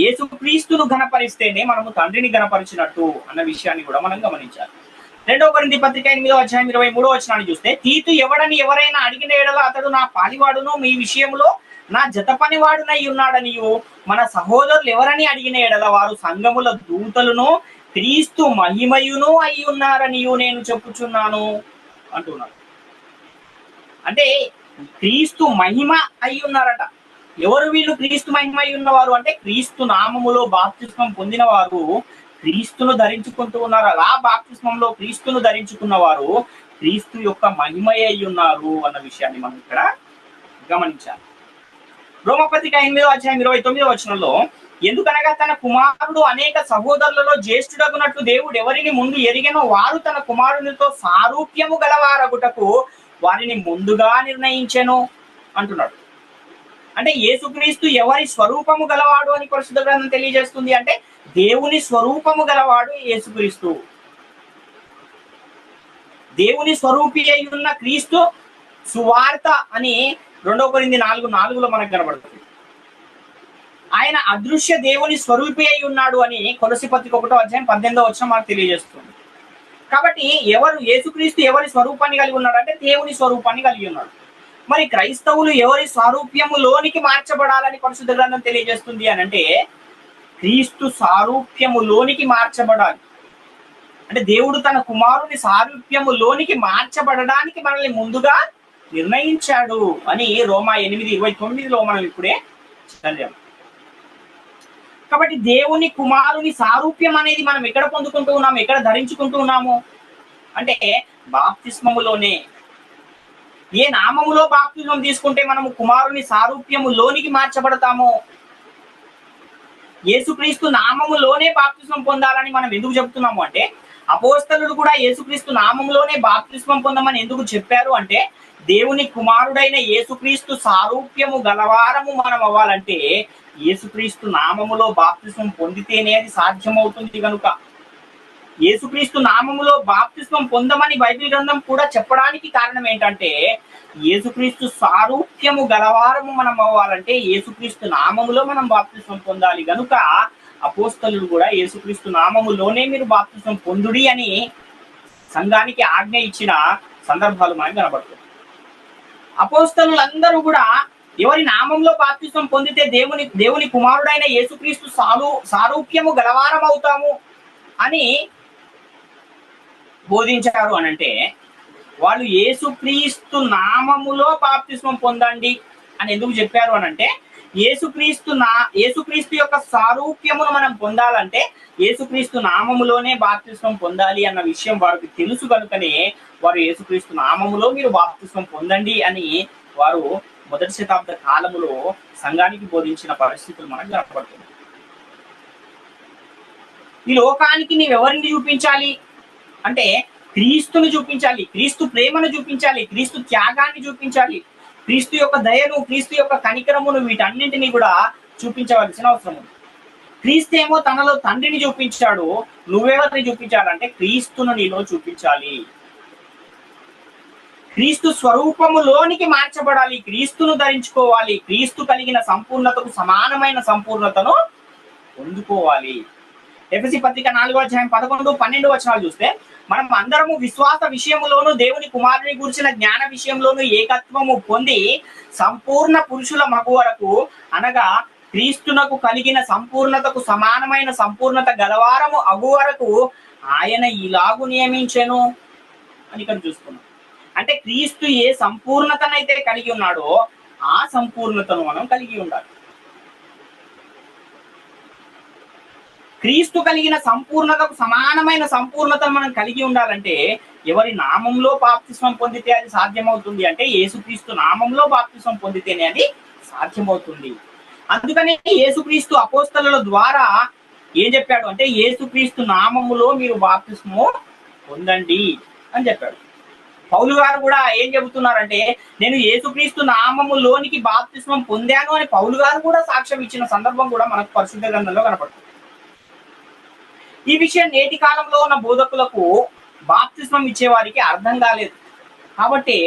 యేసుక్రీస్తును ఘనపరిస్తేనే మనము తండ్రిని ఘనపరిచినట్టు అన్న విషయాన్ని కూడా మనం గమనించాలి. 2 కొరింథీ పత్రిక 8వ అధ్యాయం 23వ వచనాన్ని చూస్తే, తీతు ఎవరైనా అడిగిన ఎడల అతడు నా పాలివాడును, మీ విషయంలో నా జత పనివాడునై ఉన్నాడనియు, మన సహోదరులు ఎవరని అడిగిన ఎడల వారు సంఘముల దూతలను క్రీస్తు మహిమయును అయి ఉన్నారనియు నేను చెప్పుచున్నాను అంటున్నాడు. అంటే క్రీస్తు మహిమ అయి ఉన్నారట. ఎవరు వీళ్ళు క్రీస్తు మహిమ అయి ఉన్నవారు అంటే, క్రీస్తు నామములో బాప్తిస్మం పొందిన వారు క్రీస్తును ధరించుకుంటూ ఉన్నారు. అలా బాప్తిస్మంలో క్రీస్తును ధరించుకున్న వారు క్రీస్తు యొక్క మహిమ అయి ఉన్నారు అన్న విషయాన్ని మనం ఇక్కడ గమనించాలి. రోమపత్రిక 8వ అధ్యాయం 29వ వచనంలో, ఎందుకనగా తన కుమారుడు అనేక సహోదరులలో జ్యేష్ఠుడగునట్లు దేవుడు ఎవరిని ముందు ఎరిగెనో వారు తన కుమారునితో సారూప్యము గలవారగుటకు వారిని ముందుగా నిర్ణయించెను అంటున్నాడు. అంటే యేసుక్రీస్తు ఎవరి స్వరూపము గలవాడు అని పరిశుద్ధ గ్రంథం తెలియజేస్తుంది అంటే, దేవుని స్వరూపము గలవాడు యేసుక్రీస్తు. దేవుని స్వరూపి అయి ఉన్న క్రీస్తు సువార్త అని 2 కొరింథీ 4:4లో మనకు కనబడుతుంది. ఆయన అదృశ్య దేవుని స్వరూపి అయి ఉన్నాడు అని కొలస్సీ పత్రిక 1వ అధ్యాయం 18వ వచనం మనకు తెలియజేస్తుంది. కాబట్టి యేసుక్రీస్తు ఎవరి స్వరూపాన్ని కలిగి ఉన్నాడు అంటే, దేవుని స్వరూపాన్ని కలిగి ఉన్నాడు. మరి క్రైస్తవులు ఎవరి స్వరూప్యములోనికి మార్చబడాలని పరిశుద్ధ గ్రంథం తెలియజేస్తుంది అని అంటే, క్రీస్తు సారూప్యములోనికి మార్చబడాలి. అంటే దేవుడు తన కుమారుని సారూప్యములోనికి మార్చబడడానికి మనల్ని ముందుగా నిర్ణయించాడు అని రోమా 8:29లో మనం ఇప్పుడే చదివాం. కాబట్టి దేవుని కుమారుని సారూప్యం అనేది మనం ఎక్కడ పొందుకుంటూ ఉన్నాము, ఎక్కడ ధరించుకుంటూ ఉన్నాము అంటే బాప్తిస్మములోనే. ఏ నామములో బాప్తిస్మం తీసుకుంటే మనము కుమారుని సారూప్యములోనికి మార్చబడతామో, యేసుక్రీస్తు నామములోనే బాప్తిస్మం పొందాలని మనం ఎందుకు చెప్తున్నాము అంటే, అపోస్తలుడు కూడా యేసుక్రీస్తు నామములోనే బాప్తిస్మం పొందమని ఎందుకు చెప్పారు అంటే, దేవుని కుమారుడైన యేసుక్రీస్తు సారూప్యము గలవారము మనం అవ్వాలంటే యేసుక్రీస్తు నామములో బాప్తిస్మం పొందితేనే అది సాధ్యమవుతుంది. కనుక యేసుక్రీస్తు నామములో బాప్తిస్మం పొందమని బైబిల్ గ్రంథం కూడా చెప్పడానికి కారణం ఏంటంటే, యేసుక్రీస్తు సారూప్యము గలవారము మనం అవ్వాలంటే యేసుక్రీస్తు నామములో మనం బాప్తిస్మం పొందాలి. కనుక అపోస్తలుడు కూడా యేసుక్రీస్తు నామములోనే మీరు బాప్తిస్మం పొందుడి అని సంఘానికి ఆజ్ఞ ఇచ్చిన సందర్భాలు మనకు కనబడుతుంది. అపోస్తలులందరూ కూడా ఎవరి నామంలో బాప్తిస్మం పొందితే దేవుని కుమారుడైన యేసుక్రీస్తు సారూప్యము గలవారం అవుతాము అని బోధించారు అనంటే, వాళ్ళు యేసుక్రీస్తు నామములో బాప్తిస్మం పొందండి అని ఎందుకు చెప్పారు అనంటే, యేసుక్రీస్తు యొక్క సారూప్యమును మనం పొందాలంటే యేసుక్రీస్తు నామములోనే బాప్తిస్మం పొందాలి అన్న విషయం వారికి తెలుసు. కనుకనే వారు యేసుక్రీస్తు నామములో మీరు బాప్తిస్మం పొందండి అని వారు మొదటి శతాబ్ద కాలములో సంఘానికి బోధించిన పరిస్థితులు మనకు కనపడుతుంది. ఈ లోకానికి నీవెవరిని చూపించాలి అంటే, క్రీస్తును చూపించాలి, క్రీస్తు ప్రేమను చూపించాలి, క్రీస్తు త్యాగాన్ని చూపించాలి, క్రీస్తు యొక్క దయను, క్రీస్తు యొక్క కనికరమును, వీటన్నింటినీ కూడా చూపించవలసిన అవసరం ఉంది. క్రీస్తు ఏమో తనలో తండ్రిని చూపించాడు, నువ్వెవరిని చూపించాలంటే క్రీస్తును నీలో చూపించాలి. క్రీస్తు స్వరూపములోనికి మార్చబడాలి, క్రీస్తును ధరించుకోవాలి, క్రీస్తు కలిగిన సంపూర్ణతకు సమానమైన సంపూర్ణతను పొందుకోవాలి. ఎఫెసీ పత్రిక 4వ అధ్యాయం 11, 12 వచనాలు చూస్తే, మనం అందరము విశ్వాస విషయములోను దేవుని కుమారుని గురించిన జ్ఞాన విషయంలోను ఏకత్వము పొంది సంపూర్ణ పురుషుల మగు వరకు, అనగా క్రీస్తునకు కలిగిన సంపూర్ణతకు సమానమైన సంపూర్ణత గలవారము అగు వరకు ఆయన ఇలాగు నియమించెను అని ఇక్కడ చూస్తున్నాం. అంటే క్రీస్తు ఏ సంపూర్ణతనైతే కలిగి ఉన్నాడో ఆ సంపూర్ణతను మనం కలిగి ఉండాలి. క్రీస్తు కలిగిన సంపూర్ణతకు సమానమైన సంపూర్ణతను మనం కలిగి ఉండాలంటే ఎవరి నామంలో బాప్తిస్మం పొందితే అది సాధ్యమవుతుంది అంటే యేసుక్రీస్తు నామంలో బాప్తిస్మం పొందితేనే అది సాధ్యమవుతుంది. అందుకని యేసుక్రీస్తు అపోస్తలుల ద్వారా ఏం చెప్పాడు అంటే యేసుక్రీస్తు నామములో మీరు బాప్తిస్మము పొందండి అని చెప్పాడు. పౌలు గారు కూడా ఏం చెబుతున్నారంటే నేను యేసుక్రీస్తు నామములోనికి బాప్తిస్మం పొందాను అని పౌలు గారు కూడా సాక్ష్యం ఇచ్చిన సందర్భం కూడా మనకు పరిశుద్ధ గ్రంథంలో కనపడుతుంది. ఈ విషయం నేటి కాలంలో ఉన్న బోధకులకు బాప్తిస్మం ఇచ్చేవారికి అర్థం కాలేదు. కాబట్టి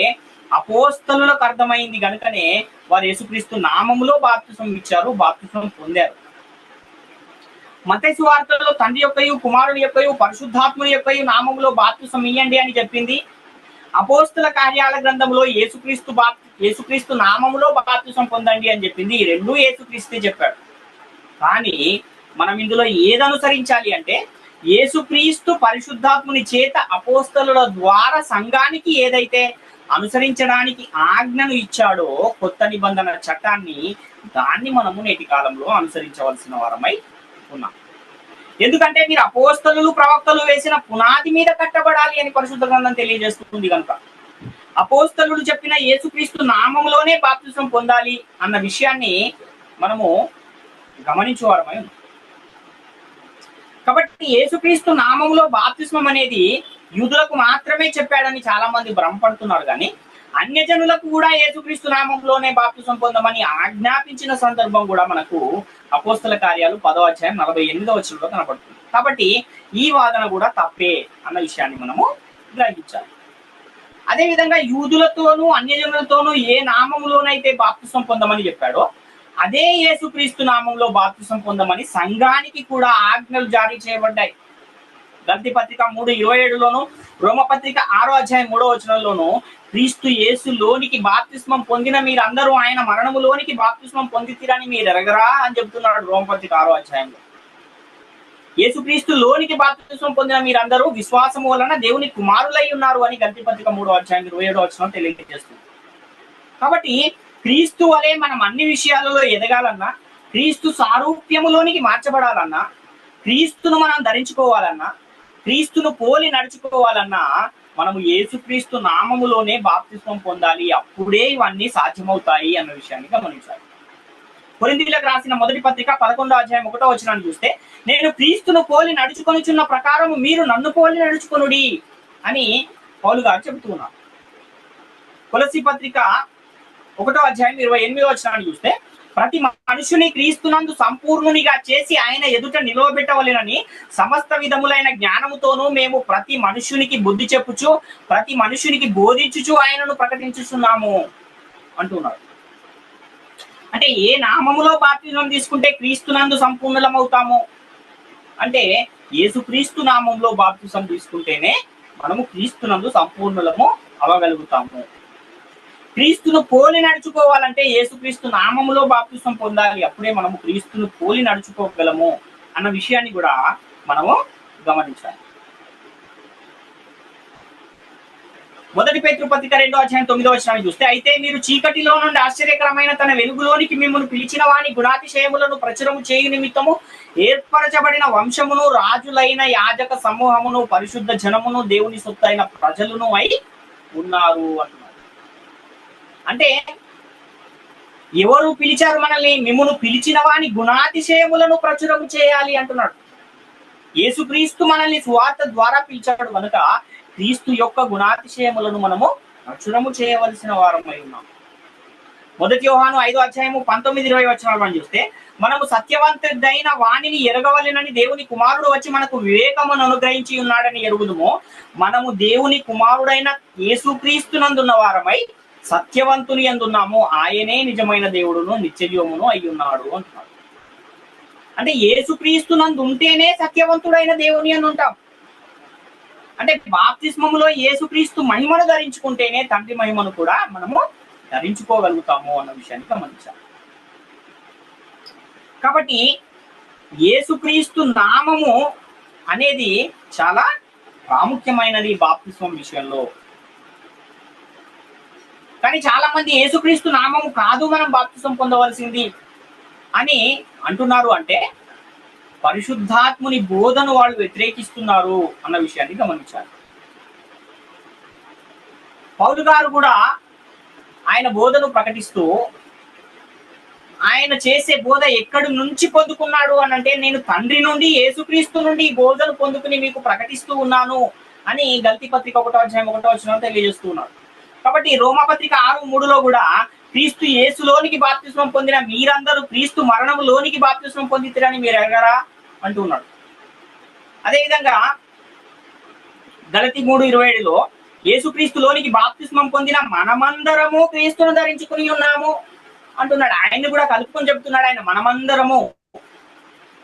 అపోస్తలులకు అర్థమైంది కనుకనే వారు యేసుక్రీస్తు నామములో బాప్తిస్మం ఇచ్చారు, బాప్తిస్మం పొందారు. మత్తయి సువార్తలో తండ్రి యొక్కయు కుమారుని యొక్కయు పరిశుద్ధాత్ముని యొక్కయు నామములో బాప్తిస్మం ఇయ్యండి అని చెప్పింది. అపోస్తల కార్యాల గ్రంథంలో యేసుక్రీస్తు నామములో బాప్తిస్మం పొందండి అని చెప్పింది. ఈ రెండు యేసుక్రీస్తే చెప్పాడు. కానీ మనం ఇందులో ఏది అనుసరించాలి అంటే యేసుక్రీస్తు పరిశుద్ధాత్ముని చేత అపోస్తలుల ద్వారా సంఘానికి ఏదైతే అనుసరించడానికి ఆజ్ఞను ఇచ్చాడో కొత్త నిబంధన చట్టాన్ని, దాన్ని మనము నేటి కాలంలో అనుసరించవలసిన వారమై ఉన్నాం. ఎందుకంటే మీరు అపోస్తలులు ప్రవక్తలు వేసిన పునాది మీద కట్టబడాలి అని పరిశుద్ధ గ్రంథం తెలియజేస్తుంది. కనుక అపోస్తలులు చెప్పిన యేసుక్రీస్తు నామములోనే బాప్తిస్మం పొందాలి అన్న విషయాన్ని మనము గమనించేవారమై ఉన్నాం. కాబట్టి యేసుక్రీస్తు నామములో బాప్తిస్మం అనేది యూదులకు మాత్రమే చెప్పాడని చాలా మంది భ్రమపడుతున్నారు. కానీ అన్యజనులకు కూడా యేసుక్రీస్తు నామంలోనే బాప్తిస్మం పొందమని ఆజ్ఞాపించిన సందర్భం కూడా మనకు అపోస్తల కార్యాలు 10వ అధ్యాయం 48వ వచనంలో కనపడుతుంది. కాబట్టి ఈ వాదన కూడా తప్పే అన్న విషయాన్ని మనము గ్రహించాలి. అదేవిధంగా యూదులతోనూ అన్యజనులతోనూ ఏ నామంలోనైతే బాప్తిస్మం పొందమని చెప్పాడో అదే యేసుక్రీస్తు నామంలో బాప్తిస్మం పొందమని సంఘానికి కూడా ఆజ్ఞలు జారీ చేయబడ్డాయి. గలతీ పత్రిక 3:27లోను, రోమపత్రిక 6వ అధ్యాయం 3వ వచనంలోను క్రీస్తు యేసులోనికి బాప్తిస్మం పొందిన మీరందరూ ఆయన మరణములోనికి బాప్తిస్మం పొందితిరని మీరు ఎరగరా అని చెప్తున్నాడు రోమపత్రిక 6వ అధ్యాయంలో. యేసుక్రీస్తు లోనికి బాప్తిస్మం పొందిన మీరందరూ విశ్వాసము వలన దేవుని కుమారులై ఉన్నారు అని గలతీ పత్రిక 3వ అధ్యాయం 27వ వచనం తెలియజేస్తుంది. కాబట్టి క్రీస్తు వలె మనం అన్ని విషయాలలో ఎదగాలన్నా, క్రీస్తు సారూప్యములోనికి మార్చబడాలన్నా, క్రీస్తును మనం ధరించుకోవాలన్నా, క్రీస్తును పోలి నడుచుకోవాలన్నా మనము యేసుక్రీస్తు నామములోనే బాప్తిస్మం పొందాలి. అప్పుడే ఇవన్నీ సాధ్యమవుతాయి అన్న విషయాన్ని గమనించాలి. కొరింథీయులకు రాసిన మొదటి పత్రిక 11వ అధ్యాయం 1వ వచనాన్ని చూస్తే నేను క్రీస్తును పోలి నడుచుకొనుచున్న ప్రకారం మీరు నన్ను పోలి నడుచుకొనుడి అని పౌలు గారు చెబుతున్నారు. కొలస్సీ పత్రిక 1వ అధ్యాయం 28వ వచనాన్ని చూస్తే ప్రతి మనుషుని క్రీస్తునందు సంపూర్ణునిగా చేసి ఆయన ఎదుట నిలవబెట్టవలెనని సమస్త విధములైన జ్ఞానముతోనూ మేము ప్రతి మనుషునికి బుద్ధి చెప్పుచు ప్రతి మనుషునికి బోధించుచు ఆయనను ప్రకటించుచున్నాము అంటున్నారు. అంటే ఏ నామములో బాప్తిజం తీసుకుంటే క్రీస్తునందు సంపూర్ణులమవుతాము అంటే యేసుక్రీస్తు నామంలో బాప్తిజం తీసుకుంటేనే మనము క్రీస్తునందు సంపూర్ణులము అవ్వగలుగుతాము. క్రీస్తును పోలి నడుచుకోవాలంటే యేసుక్రీస్తు నామములో బాప్తిస్మం పొందాలి. అప్పుడే మనము క్రీస్తును పోలి నడుచుకోగలము అన్న విషయాన్ని కూడా మనము గమనించాలి. మొదటి పేతురు పత్రిక 2వ అధ్యాయం 9వ వచనాన్ని చూస్తే అయితే మీరు చీకటిలో నుండి ఆశ్చర్యకరమైన తన వెలుగులోనికి మిమ్మల్ని పిలిచిన వాని గుణాతిశయములను ప్రచురము చేయు నిమిత్తము ఏర్పరచబడిన వంశమును, రాజులైన యాజక సమూహమును, పరిశుద్ధ జనమును, దేవుని సొత్తైన ప్రజలను అయి ఉన్నారు అంటున్నారు. అంటే ఎవరు పిలిచారు మనల్ని? మిమ్మును పిలిచిన వాని గుణాతిశయములను ప్రచురము చేయాలి అంటున్నాడు. యేసుక్రీస్తు మనల్ని సువార్త ద్వారా పిలిచాడు కనుక క్రీస్తు యొక్క గుణాతిశయములను మనము ప్రచురము చేయవలసిన వారమై ఉన్నాం. మొదటి యోహాను 5వ అధ్యాయము 19-20 వచనాలు మనం చూస్తే మనము సత్యవంతుడైన వాణిని ఎరగవలెనని దేవుని కుమారుడు వచ్చి మనకు వివేకమును అనుగ్రహించి ఉన్నాడని ఎరుగుదుము. మనము దేవుని కుమారుడైన యేసుక్రీస్తునందున్న వారమై సత్యవంతుని యందున్నాము. ఆయనే నిజమైన దేవుడును నిత్యజీవమును అయి ఉన్నాడు అంటున్నాడు. అంటే యేసుక్రీస్తునందు ఉంటేనే సత్యవంతుడైన దేవుని అని ఉంటాం. అంటే బాప్తిస్మములో యేసుక్రీస్తు మహిమను ధరించుకుంటేనే తండ్రి మహిమను కూడా మనము ధరించుకోగలుగుతాము అన్న విషయాన్ని గమనించాలి. కాబట్టి యేసుక్రీస్తు నామము అనేది చాలా ప్రాముఖ్యమైనది బాప్తిస్మం విషయంలో. కానీ చాలా మంది యేసుక్రీస్తు నామము కాదు మనం బాప్తిస్మం పొందవలసింది అని అంటున్నారు. అంటే పరిశుద్ధాత్ముని బోధను వాళ్ళు వ్యతిరేకిస్తున్నారు అన్న విషయాన్ని గమనించాలి. పౌలు గారు కూడా ఆయన బోధను ప్రకటిస్తూ ఆయన చేసే బోధ ఎక్కడి నుంచి పొందుకున్నాడు అని అంటే, నేను తండ్రి నుండి యేసుక్రీస్తు నుండి ఈ బోధను పొందుకుని మీకు ప్రకటిస్తూ ఉన్నాను అని గల్తీ పత్రిక 1:1 తెలియజేస్తూ ఉన్నాడు. కాబట్టి రోమాపత్రిక 6:3 కూడా క్రీస్తు యేసులోనికి బాప్తిస్మం పొందిన మీరందరూ క్రీస్తు మరణంలోనికి బాప్తిస్మం పొందితేరని మీరు ఎరగరా అంటున్నాడు. అదేవిధంగా గలతీ 3:27లో యేసుక్రీస్తులోనికి బాప్తిస్మం పొందిన మనమందరము క్రీస్తును ధరించుకుని ఉన్నాము అంటున్నాడు. ఆయన్ని కూడా కలుపుకొని చెప్తున్నాడు ఆయన మనమందరము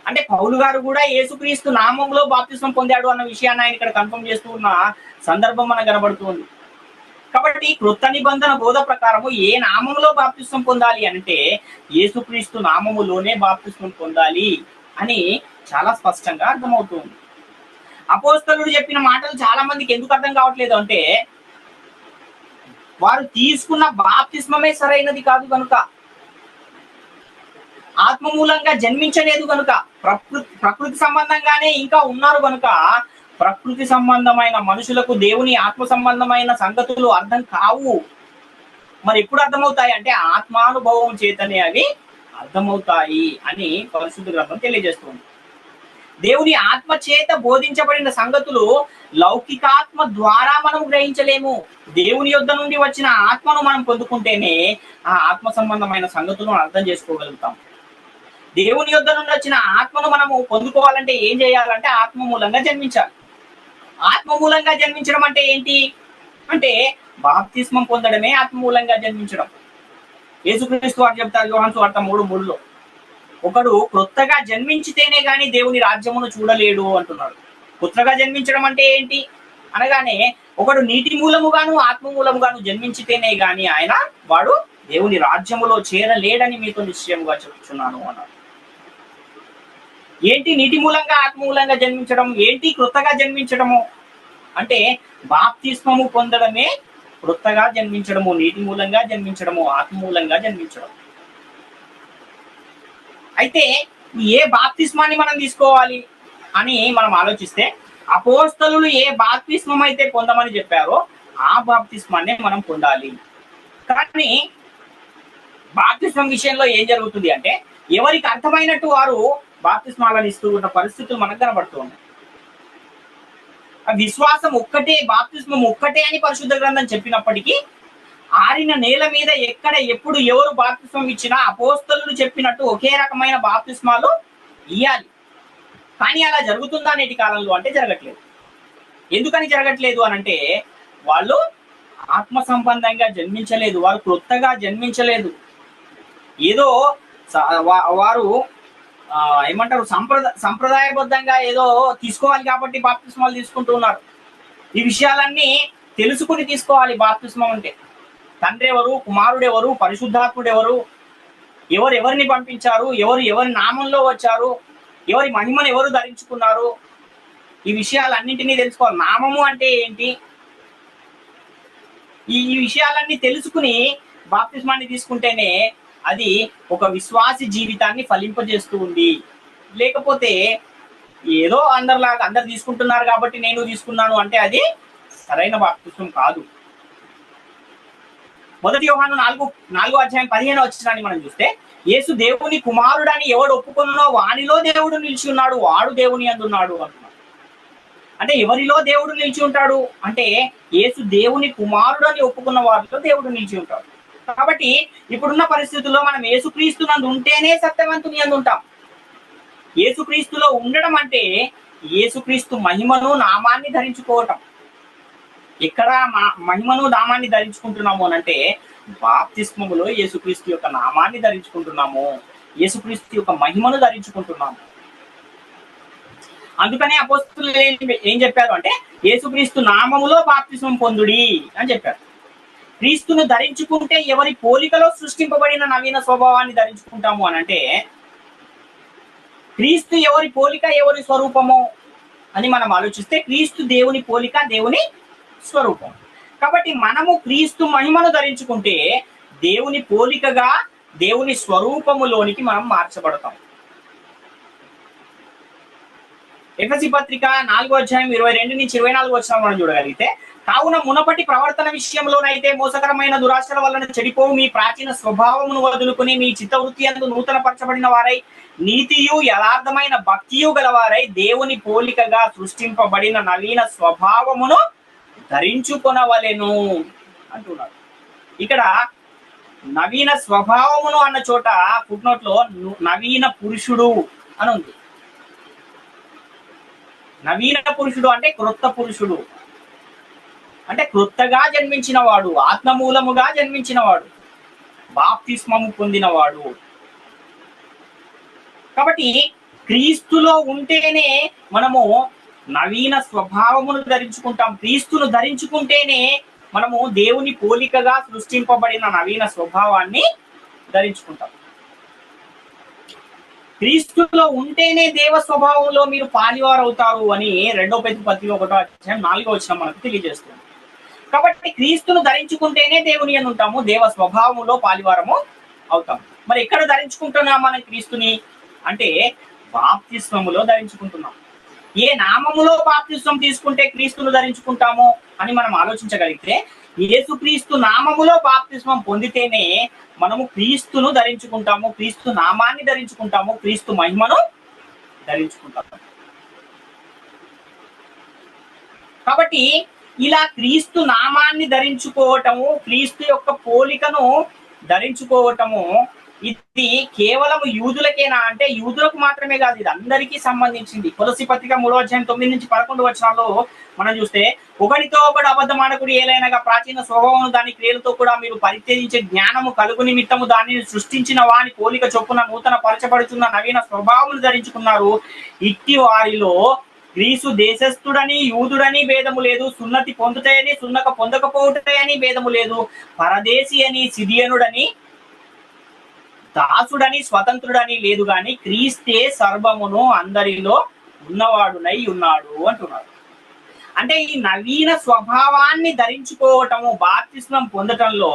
అంటే. పౌలు గారు కూడా యేసుక్రీస్తు నామంలో బాప్తిస్మం పొందాడు అన్న విషయాన్ని ఆయన ఇక్కడ కన్ఫర్మ్ చేస్తూ ఉన్న సందర్భం మనకు కనబడుతుంది. కాబట్టి క్రొత్త నిబంధన బోధ ప్రకారము ఏ నామంలో బాప్తిస్మం పొందాలి అంటే యేసుక్రీస్తు నామములోనే బాప్తిస్మం పొందాలి అని చాలా స్పష్టంగా అర్థమవుతుంది. అపోస్తలుడు చెప్పిన మాటలు చాలా మందికి ఎందుకు అర్థం కావట్లేదు అంటే, వారు తీసుకున్న బాప్తిస్మమే సరైనది కాదు కనుక, ఆత్మ మూలంగా జన్మించలేదు కనుక, ప్రకృతి సంబంధంగానే ఇంకా ఉన్నారు కనుక, ప్రకృతి సంబంధమైన మనుషులకు దేవుని ఆత్మ సంబంధమైన సంగతులు అర్థం కావు. మరి ఎప్పుడు అర్థమవుతాయి అంటే ఆత్మానుభవం చేతనే అవి అర్థమవుతాయి అని పరిశుద్ధ గ్రంథం తెలియజేస్తుంది. దేవుని ఆత్మ చేత బోధించబడిన సంగతులు లౌకికాత్మ ద్వారా మనం గ్రహించలేము. దేవుని యొద్ద నుండి వచ్చిన ఆత్మను మనం పొందుకుంటేనే ఆ ఆత్మ సంబంధమైన సంగతులను అర్థం చేసుకోగలుగుతాం. దేవుని యొద్ద నుండి వచ్చిన ఆత్మను మనము పొందుకోవాలంటే ఏం చేయాలంటే ఆత్మ మూలంగా జన్మించాలి. ఆత్మ మూలంగా జన్మించడం అంటే ఏంటి అంటే బాప్తిస్మం పొందడమే ఆత్మ మూలంగా జన్మించడం. యేసుక్రీస్తు వారు చెప్తారు యోహాను సువార్త 3:3లో, ఒకడు క్రొత్తగా జన్మించితేనే గాని దేవుని రాజ్యమును చూడలేడు అంటున్నాడు. కొత్తగా జన్మించడం అంటే ఏంటి అనగానే ఒకడు నీటి మూలముగాను ఆత్మ మూలముగాను జన్మించితేనే గాని వాడు దేవుని రాజ్యములో చేరలేడని మీతో నిశ్చయముగా చెప్తున్నాను అన్నాడు. ఏంటి నీటి మూలంగా ఆత్మ మూలంగా జన్మించడం, ఏంటి క్రొత్తగా జన్మించడము అంటే బాప్తిస్మము పొందడమే క్రొత్తగా జన్మించడము, నీటి మూలంగా జన్మించడము, ఆత్మ మూలంగా జన్మించడం. అయితే ఏ బాప్తిస్మాన్ని మనం తీసుకోవాలి అని మనం ఆలోచిస్తే, అపోస్తలులు ఏ బాప్తిస్మం అయితే పొందమని చెప్పారో ఆ బాప్తిస్మాన్ని మనం పొందాలి. కానీ బాప్తిస్మం విషయంలో ఏం జరుగుతుంది అంటే ఎవరికి అర్థమైనట్టు వారు బాప్తిస్మాలను ఇస్తూ ఉన్న పరిస్థితులు మనకు కనబడుతున్నాయి. విశ్వాసం ఒక్కటే, బాప్తిస్మం ఒక్కటే అని పరిశుద్ధ గ్రంథం చెప్పినప్పటికీ ఆరిన నేల మీద ఎక్కడ ఎప్పుడు ఎవరు బాప్తిస్మం ఇచ్చినా అపోస్తలులు చెప్పినట్టు ఒకే రకమైన బాప్తిస్మాలు ఇయ్యాలి. కానీ అలా జరుగుతుందా నేటి కాలంలో అంటే జరగట్లేదు. ఎందుకని జరగట్లేదు అనంటే వాళ్ళు ఆత్మ సంబంధంగా జన్మించలేదు, వారు క్రొత్తగా జన్మించలేదు. ఏదో వారు ఏమంటారు సంప్రదాయబద్ధంగా ఏదో తీసుకోవాలి కాబట్టి బాప్తిస్మాలు తీసుకుంటూ ఉన్నారు. ఈ విషయాలన్నీ తెలుసుకుని తీసుకోవాలి. బాప్తిస్మం అంటే తండ్రి ఎవరు, కుమారుడు ఎవరు, పరిశుద్ధాత్ముడు ఎవరు, ఎవరిని పంపించారు, ఎవరి నామంలో వచ్చారు, ఎవరి మహిమను ఎవరు ధరించుకున్నారు, ఈ విషయాలన్నింటినీ తెలుసుకోవాలి. నామము అంటే ఏంటి, ఈ విషయాలన్నీ తెలుసుకుని బాప్తిస్మాన్ని తీసుకుంటేనే అది ఒక విశ్వాసి జీవితాన్ని ఫలింపజేస్తూ ఉంది. లేకపోతే ఏదో అందరు తీసుకుంటున్నారు కాబట్టి నేను తీసుకున్నాను అంటే అది సరైన బాప్తిస్మం కాదు. 1 యోహాను 4:15 మనం చూస్తే, యేసు దేవుని కుమారుడని ఎవడు ఒప్పుకున్నో వానిలో దేవుడు నిలిచి ఉన్నాడు, వాడు దేవుని అందున్నాడు అంటున్నాడు. అంటే ఎవరిలో దేవుడు నిలిచి ఉంటాడు అంటే యేసు దేవుని కుమారుడు అని ఒప్పుకున్న వారిలో దేవుడు నిలిచి ఉంటాడు. కాబట్టి ఇప్పుడున్న పరిస్థితుల్లో మనం యేసుక్రీస్తు నందు ఉంటేనే సత్యవంతుని అందు ఉంటాం. యేసుక్రీస్తులో ఉండడం అంటే యేసుక్రీస్తు మహిమను నామాన్ని ధరించుకోవటం. ఎక్కడ మహిమను నామాన్ని ధరించుకుంటున్నాము అనంటే బాప్తిస్మములో యేసుక్రీస్తు యొక్క నామాన్ని ధరించుకుంటున్నాము, యేసుక్రీస్తు యొక్క మహిమను ధరించుకుంటున్నాము. అందుకనే అపోస్తలులు ఏం చెప్పారు అంటే యేసుక్రీస్తు నామములో బాప్తిస్మం పొందుడి అని చెప్పారు. క్రీస్తును ధరించుకుంటే ఎవరి పోలికలో సృష్టింపబడిన నవీన స్వభావాన్ని ధరించుకుంటాము అనంటే క్రీస్తు ఎవరి పోలిక ఎవరి స్వరూపము అని మనం ఆలోచిస్తే క్రీస్తు దేవుని పోలిక, దేవుని స్వరూపం. కాబట్టి మనము క్రీస్తు మహిమను ధరించుకుంటే దేవుని పోలికగా, దేవుని స్వరూపములోనికి మనం మార్చబడతాం. ఎఫెసీ పత్రిక 4:22-24 మనం చూడగలిగితే, కావున మునపటి ప్రవర్తన విషయంలోనైతే మోసకరమైన దురాశల వలన చెడిపోవు మీ ప్రాచీన స్వభావమును వదులుకుని మీ చిత్తవృత్తి యందు నూతన పరచబడిన వారై నీతియు యథార్థమైన భక్తియు గలవారై దేవుని పోలికగా సృష్టింపబడిన నవీన స్వభావమును ధరించుకొనవలెను అంటున్నాడు. ఇక్కడ నవీన స్వభావమును అన్న చోట ఫుట్నోట్ లో నవీన పురుషుడు అని ఉంది. నవీన పురుషుడు అంటే క్రొత్త పురుషుడు, అంటే క్రొత్తగా జన్మించిన వాడు, ఆత్మమూలముగా జన్మించిన వాడు, బాప్తిస్మము పొందినవాడు. కాబట్టి క్రీస్తులో ఉంటేనే మనము నవీన స్వభావమును ధరించుకుంటాం. క్రీస్తును ధరించుకుంటేనే మనము దేవుని పోలికగా సృష్టింపబడిన నవీన స్వభావాన్ని ధరించుకుంటాం. క్రీస్తులో ఉంటేనే దేవ స్వభావంలో మీరు పాలివారు అవుతారు అని 2 పేతురు పత్రిక 1:4 మనకు తెలియజేస్తుంది. కాబట్టి క్రీస్తును ధరించుకుంటేనే దేవుని యందు ఉంటాము, దేవ స్వభావంలో పాలివారము అవుతాము. మరి ఎక్కడ ధరించుకుంటున్నాం మనం క్రీస్తుని అంటే బాప్తిస్మములో ధరించుకుంటున్నాం. ఏ నామములో బాప్తిస్మం తీసుకుంటే క్రీస్తును ధరించుకుంటాము అని మనం ఆలోచించగలిగితే, యేసుక్రీస్తు నామములో బాప్తిస్మం పొందితేనే మనము క్రీస్తును ధరించుకుంటాము, క్రీస్తు నామాన్ని ధరించుకుంటాము, క్రీస్తు మహిమను ధరించుకుంటాము. కాబట్టి ఇలా క్రీస్తు నామాన్ని ధరించుకోవటము, క్రీస్తు యొక్క పోలికను ధరించుకోవటము, ఇది కేవలం యూదులకేనా అంటే యూదులకు మాత్రమే కాదు, ఇది అందరికీ సంబంధించింది. కొలస్సీ పత్రిక 3:9-11 మనం చూస్తే, ఒకడితో ఒకడు అబద్ధమాడకుడు ఏలైనగా ప్రాచీన స్వభావం దాని క్రియలతో కూడా మీరు పరిత్యజించే జ్ఞానము కలుగు నిమిత్తము దానిని సృష్టించిన వాని పోలిక చొప్పున నూతన పరచబడుతున్న నవీన స్వభావములు ధరించుకున్నారు. ఇట్టి వారిలో గ్రీసు దేశస్థుడని యూదుడని భేదము లేదు, సున్నతి పొందుతాయని సున్నక పొందకపోతాయని భేదము లేదు, పరదేశి అని సిదియనుడని దాసుడని స్వతంత్రుడని లేదు, గాని క్రీస్తే సర్వమును అందరిలో ఉన్నవాడునై ఉన్నాడు అంటున్నాడు. అంటే ఈ నవీన స్వభావాన్ని ధరించుకోవటము, బాప్తిస్మం పొందటంలో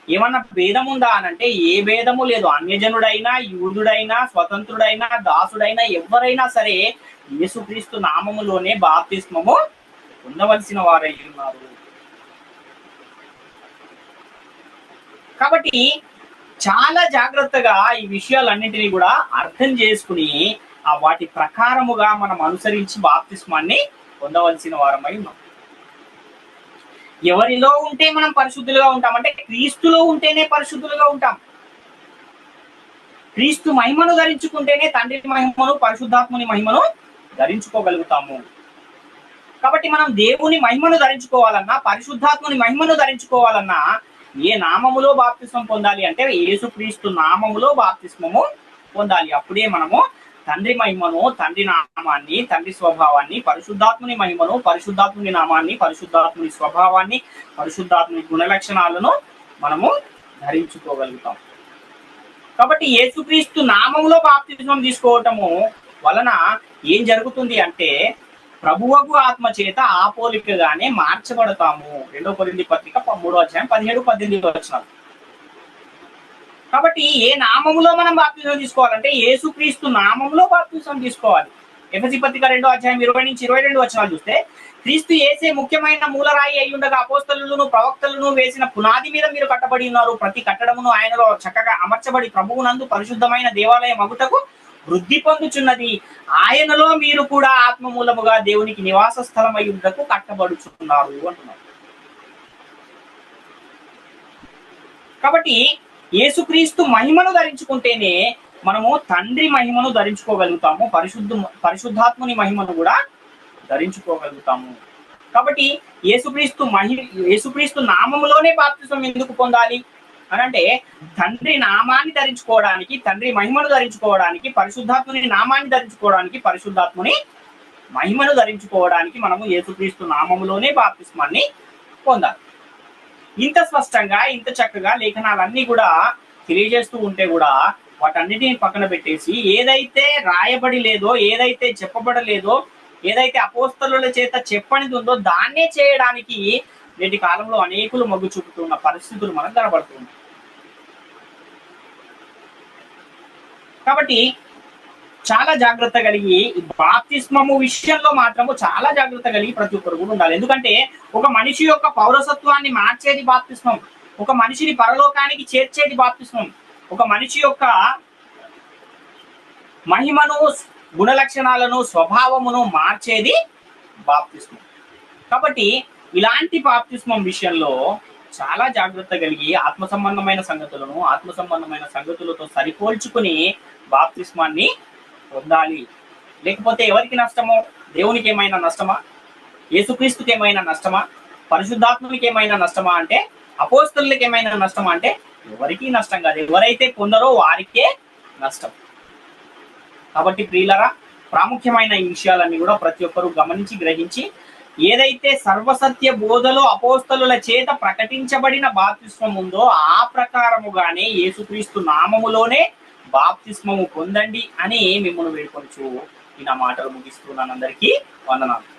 ఏమన్నా భేదం ఉందా అనంటే ఏ భేదము లేదు. అన్యజనుడైనా, యూదుడైనా, స్వతంత్రుడైనా, దాసుడైనా ఎవరైనా సరే యేసుక్రీస్తు నామములోనే బాప్తిస్మము పొందవలసిన వారై ఉన్నారు. కాబట్టి చాలా జాగ్రత్తగా ఈ విషయాలన్నింటినీ కూడా అర్థం చేసుకుని వాటి ప్రకారముగా మనం అనుసరించి బాప్తిస్మాన్ని పొందవలసిన వారమై ఉన్నాం. ఎవరిలో ఉంటే మనం పరిశుద్ధులుగా ఉంటాం అంటే క్రీస్తులో ఉంటేనే పరిశుద్ధులుగా ఉంటాం. క్రీస్తు మహిమను ధరించుకుంటేనే తండ్రి మహిమను, పరిశుద్ధాత్ముని మహిమను ధరించుకోగలుగుతాము. కాబట్టి మనం దేవుని మహిమను ధరించుకోవాలన్నా, పరిశుద్ధాత్ముని మహిమను ధరించుకోవాలన్నా ఏ నామములో బాప్తిస్మం పొందాలి అంటే యేసుక్రీస్తు నామములో బాప్తిస్మము పొందాలి. అప్పుడే మనము తండ్రి మహిమను, తండ్రి నామాన్ని, తండ్రి స్వభావాన్ని, పరిశుద్ధాత్ముని మహిమను, పరిశుద్ధాత్ముని నామాన్ని, పరిశుద్ధాత్ముని స్వభావాన్ని, పరిశుద్ధాత్ముని గుణలక్షణాలను మనము ధరించుకోగలుగుతాం. కాబట్టి యేసుక్రీస్తు నామములో బాప్తిస్మం తీసుకోవటము వలన ఏం జరుగుతుంది అంటే ప్రభువకు ఆత్మ చేత ఆ పోలికగానే మార్చబడతాము. 2 కొరింథీ పత్రిక 3:17-18. కాబట్టి ఏ నామములో మనం బాప్తిజం తీసుకోవాలంటే యేసుక్రీస్తు నామములో బాప్తిజం తీసుకోవాలి. ఎఫెసీ పత్రిక 2:20-22 చూస్తే, క్రీస్తు యేసే ముఖ్యమైన మూలరాయి అయి ఉండగా అపోస్తలులను ప్రవక్తలను వేసిన పునాది మీద మీరు కట్టబడి ఉన్నారు. ప్రతి కట్టడమును ఆయనలో చక్కగా అమర్చబడి ప్రభువునందు పరిశుద్ధమైన దేవాలయం అగుటకు వృద్ధి పొందుచున్నది. ఆయనలో మీరు కూడా ఆత్మ మూలముగా దేవునికి నివాస స్థలం అయి ఉండకు కట్టబడుచున్నారు అంటున్నారు. కాబట్టి యేసుక్రీస్తు మహిమను ధరించుకుంటేనే మనము తండ్రి మహిమను ధరించుకోగలుగుతాము, పరిశుద్ధాత్ముని మహిమను కూడా ధరించుకోగలుగుతాము. కాబట్టి యేసుక్రీస్తు నామములోనే బాప్తిస్మం ఎందుకు పొందాలి అనంటే తండ్రి నామాన్ని ధరించుకోవడానికి, తండ్రి మహిమను ధరించుకోవడానికి, పరిశుద్ధాత్ముని నామాన్ని ధరించుకోవడానికి, పరిశుద్ధాత్ముని మహిమను ధరించుకోవడానికి మనము యేసుక్రీస్తు నామములోనే బాప్తిస్మాన్ని పొందాలి. ఇంత స్పష్టంగా, ఇంత చక్కగా లేఖనాలన్నీ కూడా తెలియజేస్తూ ఉంటే కూడా వాటన్నిటిని పక్కన పెట్టేసి ఏదైతే రాయబడి లేదో, ఏదైతే చెప్పబడలేదో, ఏదైతే అపోస్తలుల చేత చెప్పనిది ఉందో దాన్నే చేయడానికి నేటి కాలంలో అనేకులు మొగ్గు చూపుతున్న పరిస్థితులు మనకు కనబడుతున్నాయి. కాబట్టి చాలా జాగ్రత్త కలిగి బాప్తిస్మము విషయంలో మాత్రము చాలా జాగ్రత్త కలిగి ప్రతి ఒక్కరు కూడా ఉండాలి. ఎందుకంటే ఒక మనిషి యొక్క పౌరసత్వాన్ని మార్చేది బాప్తిస్మం, ఒక మనిషిని పరలోకానికి చేర్చేది బాప్తిస్మం, ఒక మనిషి యొక్క మహిమను, గుణలక్షణాలను, స్వభావమును మార్చేది బాప్తిస్మం. కాబట్టి ఇలాంటి బాప్తిస్మం విషయంలో చాలా జాగ్రత్త కలిగి ఆత్మ సంబంధమైన సంగతులను ఆత్మ సంబంధమైన సంగతులతో సరిపోల్చుకుని బాప్తిస్మాన్ని పొందాలి. లేకపోతే ఎవరికి నష్టము? దేవునికి ఏమైనా నష్టమా? యేసుక్రీస్తుకి ఏమైనా నష్టమా? పరిశుద్ధాత్మనికి ఏమైనా నష్టమా అంటే, అపోస్తలులకు ఏమైనా నష్టమా అంటే ఎవరికీ నష్టం కాదు. ఎవరైతే పొందరో వారికే నష్టం. కాబట్టి ప్రియులరా, ప్రాముఖ్యమైన ఈ విషయాలన్నీ కూడా ప్రతి ఒక్కరూ గమనించి గ్రహించి, ఏదైతే సర్వసత్య బోధలో అపోస్తలుల చేత ప్రకటించబడిన బాప్తిస్మం ఉందో ఆ ప్రకారముగానే యేసుక్రీస్తు నామములోనే బాప్తిస్మము పొందండి అని మిమ్మల్ని వేడుకొనుచు ఈ నా మాటలు ముగిస్తున్నాను. అందరికీ వందనాలు.